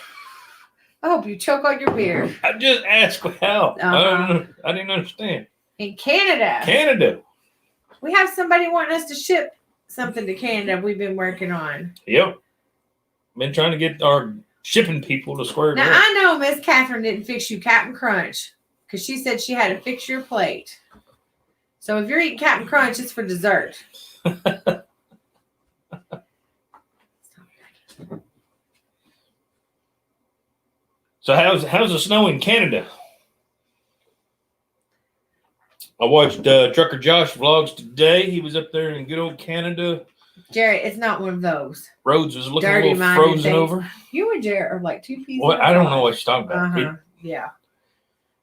I hope you choke on your beer. I just asked how. I didn't understand. In Canada. We have somebody wanting us to ship something to Canada we've been working on. Yep. Been trying to get our shipping people to square it now, up. I know Miss Catherine didn't fix you Captain Crunch because she said she had to fix your plate. So if you're eating Captain Crunch, it's for dessert. So how's the snow in Canada? I watched Trucker Josh vlogs today. He was up there in good old Canada. Jared, it's not one of those. Roads was looking a little frozen things. Over. You and Jared are like two pieces. Well, I don't know what you're talking about. Yeah.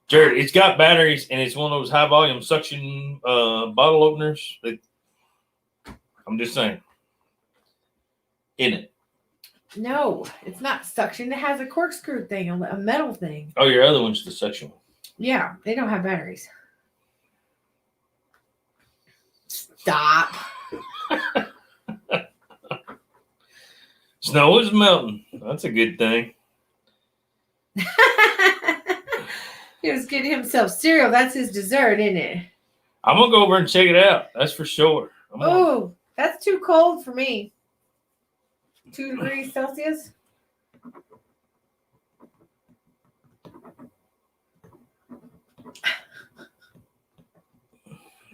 Jared, it's got batteries, and it's one of those high-volume suction bottle openers. I'm just saying. Isn't it? No, it's not suction. It has a corkscrew thing, a metal thing. Oh, your other one's the suction one. Yeah, they don't have batteries. Stop. Snow is melting. That's a good thing. He was getting himself cereal. That's his dessert, isn't it? I'm going to go over and check it out. That's for sure. Oh, that's too cold for me. 2 degrees Celsius.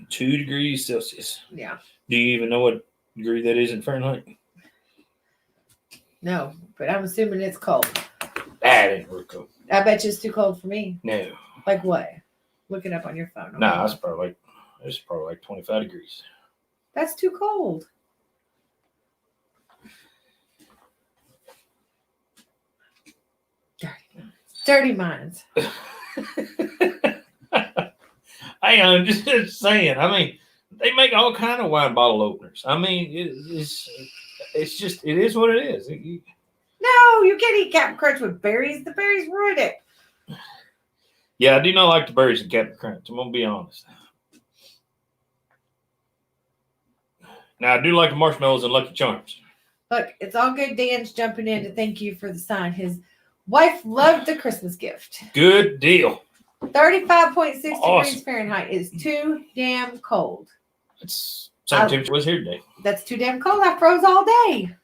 Two degrees Celsius. Yeah. Do you even know what degree that is in Fahrenheit? No, but I'm assuming it's cold. That ain't real cold. I bet you it's too cold for me. No. Like what? Look it up on your phone. No, it's probably like 25 degrees. That's too cold. Dirty minds. Hey, I'm just saying. I mean, they make all kind of wine bottle openers. I mean, it's just, it is what it is. No, you can't eat Captain Crunch with berries. The berries ruin it. Yeah, I do not like the berries in Captain Crunch. I'm going to be honest. Now, I do like the marshmallows and Lucky Charms. Look, it's all good. Dan's jumping in to thank you for the sign. His Wife loved the Christmas gift. Good deal. 35.6 Awesome. degrees Fahrenheit is too damn cold. It's same temperature was here today. That's too damn cold. I froze all day.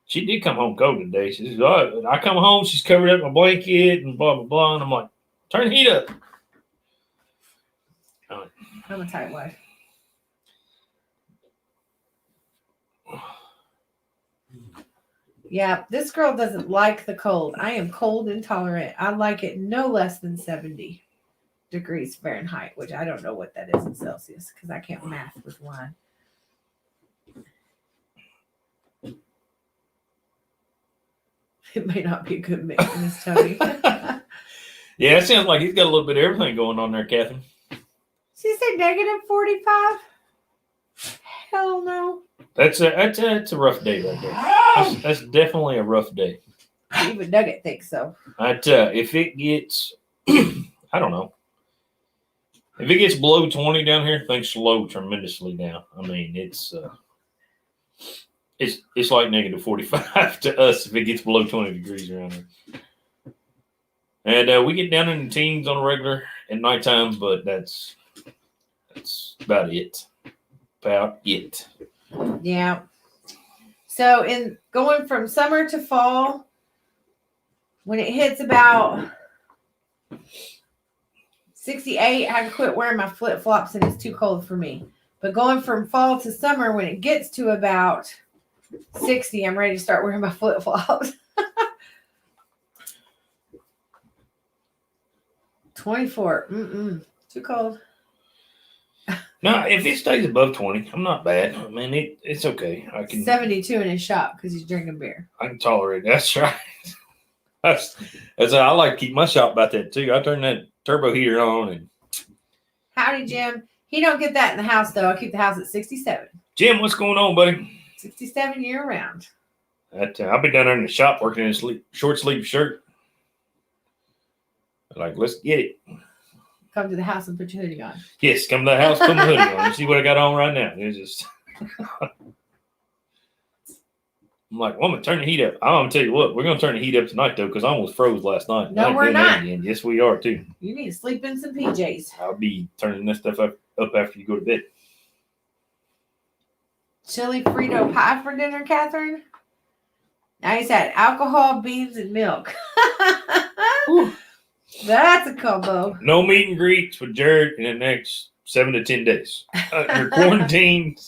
She did come home cold today. She says, oh, I come home, she's covered up in my blanket and blah, blah, blah. And I'm like, turn the heat up. I'm a tight wife. Yeah, this girl doesn't like the cold. I am cold intolerant. I like it no less than 70 degrees Fahrenheit, which I don't know what that is in Celsius because I can't math with wine. It may not be a good mix, Miss Tony. Yeah, it sounds like he's got a little bit of everything going on there, Catherine. She said negative 45? Hell no. That's a rough day right there. That's definitely a rough day. Even Nugget thinks so. If it gets, I don't know. If it gets below 20 down here, things slow tremendously down. I mean, it's like negative 45 to us if it gets below 20 degrees around here. And we get down in the teens on a regular at nighttime, but that's about it. About it. Yeah. So in going from summer to fall, when it hits about 68, I quit wearing my flip-flops and it's too cold for me. But going from fall to summer, when it gets to about 60, I'm ready to start wearing my flip-flops. 24. Too cold. No, if it stays above 20, I'm not bad. I mean, it's okay. I can 72 in his shop because he's drinking beer. I can tolerate it. That's right. I like to keep my shop about that too. I turn that turbo heater on and Howdy, Jim. He don't get that in the house though. I keep the house at 67. Jim, what's going on, buddy? 67 year round. I'll be down there in the shop working in a short sleeve shirt. Like, let's get it. Come to the house and put your hoodie on. Yes, come to the house, put my hoodie on. You see what I got on right now? It's just I'm like, well, I'm gonna turn the heat up. I'm gonna tell you what, we're gonna turn the heat up tonight though, because I almost froze last night. No, we're not. Yes, we are too. You need to sleep in some PJs. I'll be turning this stuff up after you go to bed. Chili Frito pie for dinner, Catherine. Now he's had alcohol, beans, and milk. That's a combo. No meet and greets with Jared in the next 7 to 10 days. You're quarantined.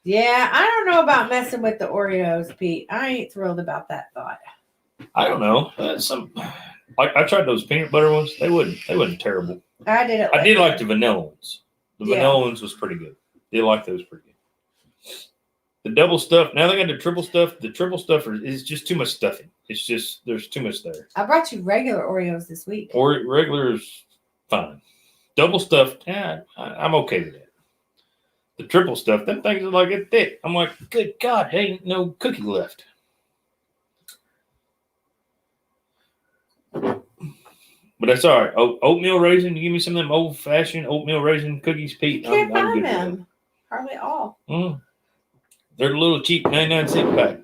Yeah, I don't know about messing with the Oreos, Pete. I ain't thrilled about that thought. I don't know. I tried those peanut butter ones. They wasn't terrible. I did it. I did like the vanilla ones. The Yeah. vanilla ones was pretty good. Did like those pretty good. The double stuff. Now they got the triple stuff. The triple stuff is just too much stuffing. It's just there's too much there. I brought you regular Oreos this week. Or regular is fine. Double stuff. Yeah, I'm okay with that. The triple stuff. Them things are like a thick. I'm like, good God, there ain't no cookie left. But that's all right. Oatmeal raisin. You give me some of them old fashioned oatmeal raisin cookies, Pete. You can't I'm find good them. Hardly all. Mm. They're a little cheap 99-cent pack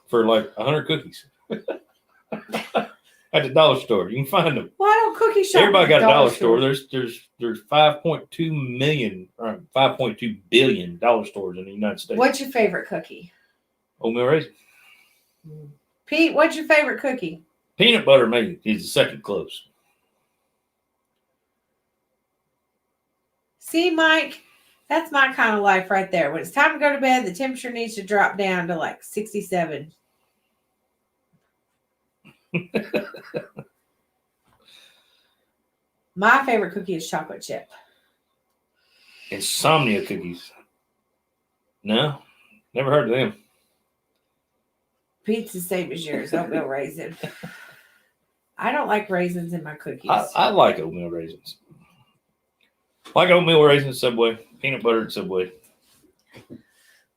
for like 100 cookies at the dollar store. You can find them. Why don't cookie shop? Everybody got a dollar store. There's 5.2 million or 5.2 billion dollar stores in the United States. What's your favorite cookie? Oatmeal raisin. Pete, what's your favorite cookie? Peanut butter maybe is the second close. See, Mike, that's my kind of life right there. When it's time to go to bed, the temperature needs to drop down to like 67. My favorite cookie is chocolate chip. Insomnia cookies. No, never heard of them. Pete's the same as yours. Oatmeal raisin. I don't like raisins in my cookies. I like oatmeal raisins. Like oatmeal raisins, Subway. Peanut butter at Subway.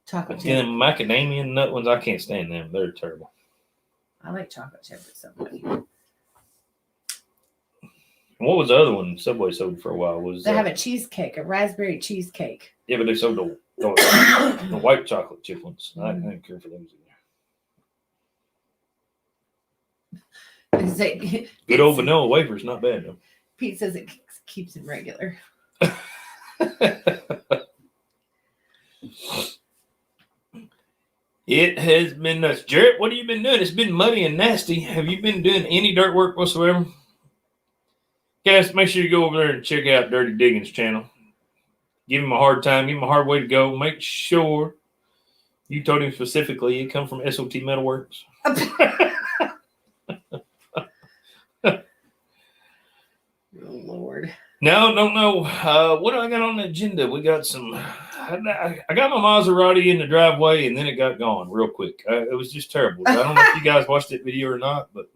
Chocolate chip. And then macadamia nut ones, I can't stand them. They're terrible. I like chocolate chip at Subway. And what was the other one Subway sold for a while? Was They have a cheesecake, a raspberry cheesecake. Yeah, but they sold the white chocolate chip ones. I didn't care for those either. Good old vanilla wafer's not bad though. Pete says it keeps him regular. It has been nuts. Jarrett, what have you been doing? It's been muddy and nasty. Have you been doing any dirt work whatsoever? Guys, make sure you go over there and check out Dirty Diggins' channel. Give him a hard time. Give him a hard way to go. Make sure you told him specifically it come from SOT Metalworks. Oh, Lord. No, don't know. What do I got on the agenda? We got some. I got my Maserati in the driveway, and then it got gone real quick. It was just terrible. I don't know if you guys watched that video or not, but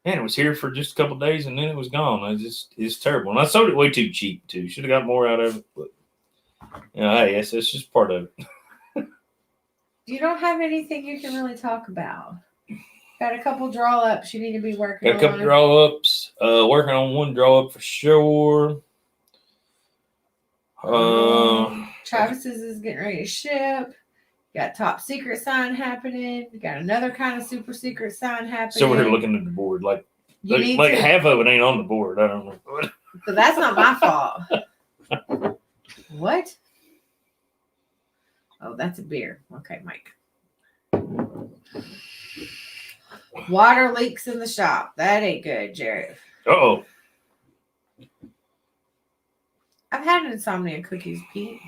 man, it was here for just a couple of days, and then it was gone. It's terrible. And I sold it way too cheap too. Should have got more out of it, but hey, it's just part of it. You don't have anything you can really talk about. Got a couple draw ups you need to be working on. Got a couple draw ups. Working on one draw up for sure. Travis's is getting ready to ship. Got top secret sign happening. Got another kind of super secret sign happening. So we're looking at the board like half of it ain't on the board. I don't know. So that's not my fault. What? Oh, that's a beer. Okay, Mike. Water leaks in the shop. That ain't good, Jared. Uh-oh. I've had insomnia cookies, Pete.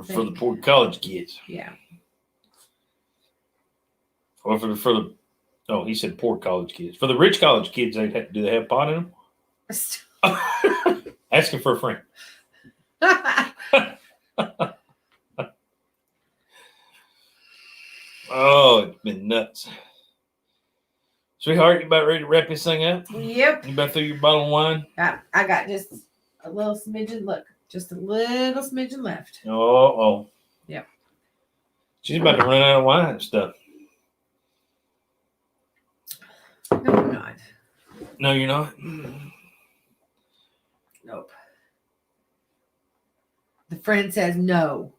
For the poor college kids. Yeah. Or for the oh, he said poor college kids. For the rich college kids, do they have pot in them? Asking for a friend. Oh, it's been nuts. Sweetheart, you about ready to wrap this thing up? Yep. You about through your bottle of wine? I got just a little smidgen. Look, just a little smidgen left. Oh. Yep. She's about to run out of wine and stuff. No, I'm not. No, you're not? Nope. The friend says no.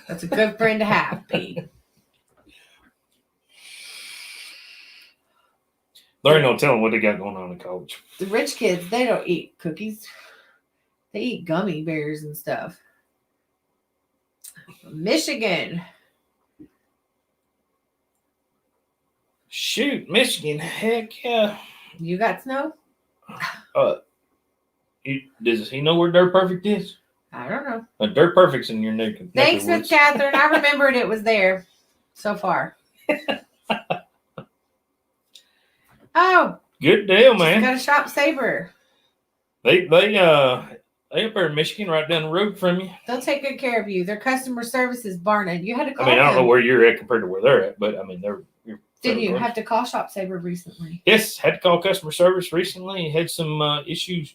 That's a good friend to have, Pete. There ain't no telling what they got going on in college. The rich kids, they don't eat cookies. They eat gummy bears and stuff. Michigan. Shoot, Michigan. Heck yeah. You got snow? Does he know where Dirt Perfect is? I don't know. Dirt Perfect's in your neck. Thanks, Miss Catherine. I remembered it was there so far. Oh. Good deal, man. Got a shop saver. They up there in Michigan, right down the road from you. They'll take good care of you. Their customer service is barned. You had to call I don't them. know where you're at compared to where they're at, but you're Did you have to call Shop Saver recently? Yes, had to call customer service recently. Had some issues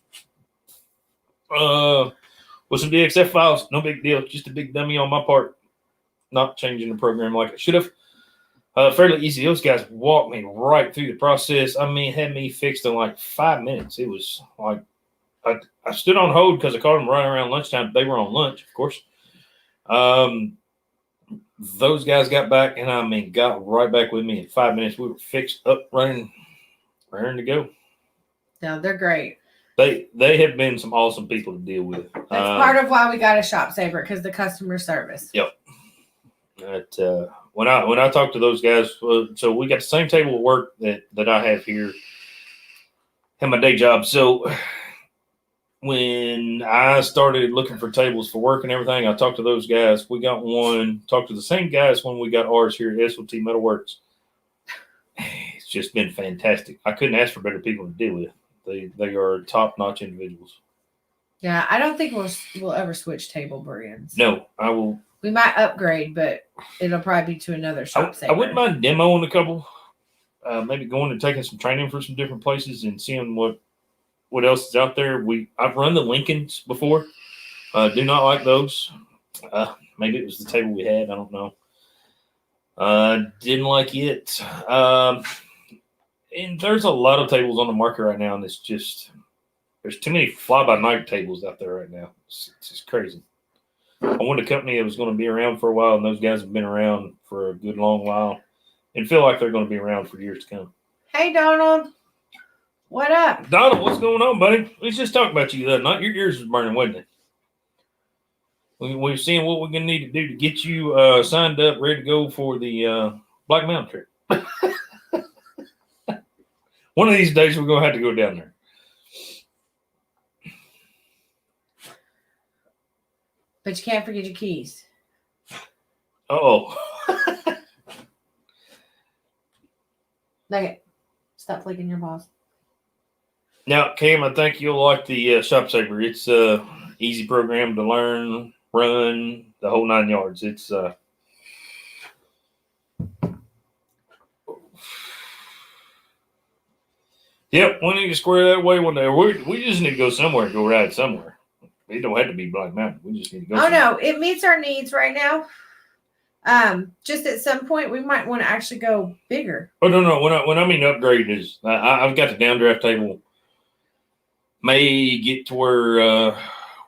with some DXF files. No big deal. Just a big dummy on my part. Not changing the program like I should have. Fairly easy. Those guys walked me right through the process. Had me fixed in like 5 minutes. It was like I stood on hold because I called them right around lunchtime. They were on lunch, of course. Those guys got back and got right back with me in 5 minutes. We were fixed up, running, raring to go. No, they're great. They have been some awesome people to deal with. That's part of why we got a Shop Saver, because the customer service. Yep. When I talk to those guys, so we got the same table at work that I have here at my day job. So when I started looking for tables for work and everything, I talked to those guys. We got one. Talked to the same guys when we got ours here at SOT Metalworks. It's just been fantastic. I couldn't ask for better people to deal with. They are top-notch individuals. Yeah, I don't think we'll ever switch table brands. No, I will. We might upgrade, but it'll probably be to another Shop Saver. I wouldn't mind demoing a couple. Maybe going and taking some training for some different places and seeing what else is out there. I've run the Lincolns before. Do not like those. Maybe it was the table we had. I don't know. Didn't like it. And there's a lot of tables on the market right now, and it's just there's too many fly-by-night tables out there right now. It's just crazy. I wanted a company that was going to be around for a while, and those guys have been around for a good long while and feel like they're going to be around for years to come. Hey, Donald. What up? Donald, what's going on, buddy? We just talked about you the other night. Your ears was burning, wasn't it? We're seeing what we're going to need to do to get you signed up, ready to go for the Black Mountain trip. One of these days, we're going to have to go down there. But you can't forget your keys. Oh. Okay. Stop flicking your balls. Now, Cam, I think you'll like the Shop Saver. It's a easy program to learn, run, the whole 9 yards. It's yep, we need to square that away one day. We just need to go somewhere and go ride somewhere. It don't have to be Black Mountain. We just need to go. Oh, no, it meets our needs right now. Just at some point, we might want to actually go bigger. Oh, no. When I mean upgrade is, I've got the downdraft table. May get to where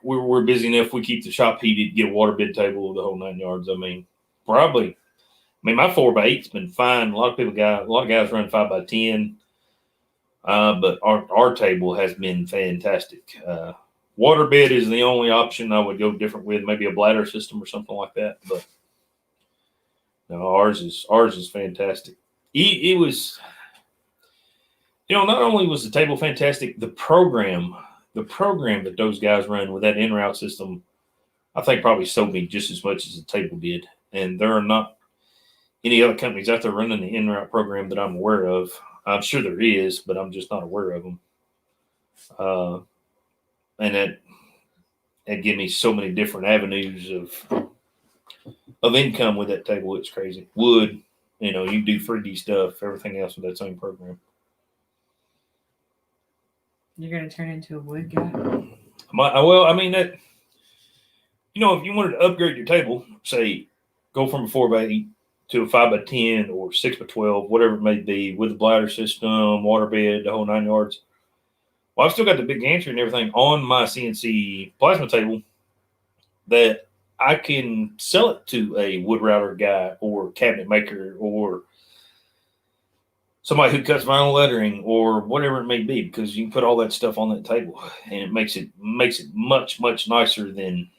we're busy enough. We keep the shop heated, get a water bed table, the whole 9 yards. I mean, probably. I mean, my 4x8's been fine. A lot of guys run 5x10, but our table has been fantastic. Water bed is the only option I would go different with. Maybe a bladder system or something like that. But no, ours is fantastic. It was. Not only was the table fantastic, the program that those guys run with that in-route system, I think probably sold me just as much as the table did. And there are not any other companies out there running the in-route program that I'm aware of. I'm sure there is, but I'm just not aware of them. And that gave me so many different avenues of income with that table. It's crazy. Wood, you do 3D stuff, everything else with that same program. You're going to turn into a wood guy? Well, I mean, that, if you wanted to upgrade your table, say, go from a 4x8 to a 5x10 or 6x12, whatever it may be, with a bladder system, water bed, the whole 9 yards. Well, I've still got the big gantry and everything on my CNC plasma table that I can sell it to a wood router guy or cabinet maker or somebody who cuts vinyl lettering or whatever it may be, because you can put all that stuff on that table and it makes it much, much nicer than,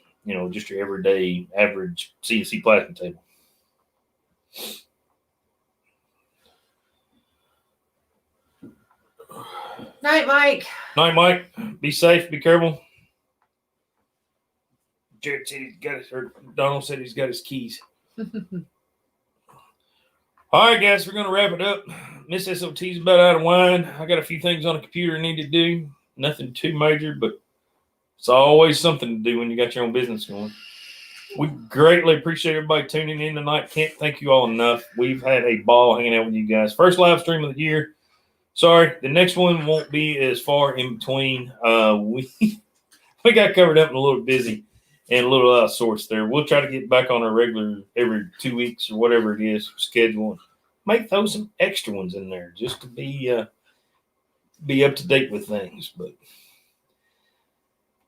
just your everyday average CNC plasma table. Night, Mike. Night, Mike. Be safe. Be careful. Jared said Donald said he's got his keys. All right, guys, we're going to wrap it up. Miss S.O.T. is about out of wine. I got a few things on the computer I need to do. Nothing too major, but it's always something to do when you got your own business going. We greatly appreciate everybody tuning in tonight. Can't thank you all enough. We've had a ball hanging out with you guys. First live stream of the year. Sorry, the next one won't be as far in between. We got covered up and a little busy and a little out of sorts there. We'll try to get back on our regular every 2 weeks or whatever it is schedule. Might throw some extra ones in there just to be up to date with things. But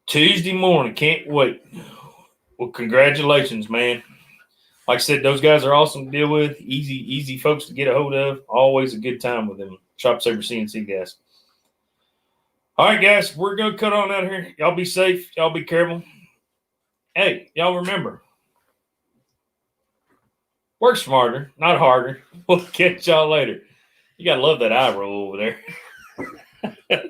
Tuesday morning, can't wait. Well, congratulations, man. Like I said, those guys are awesome to deal with. Easy folks to get a hold of. Always a good time with them. Shop Saver CNC guys. All right, guys, we're going to cut on out here. Y'all be safe. Y'all be careful. Hey, y'all remember, work smarter, not harder. We'll catch y'all later. You got to love that eye roll over there.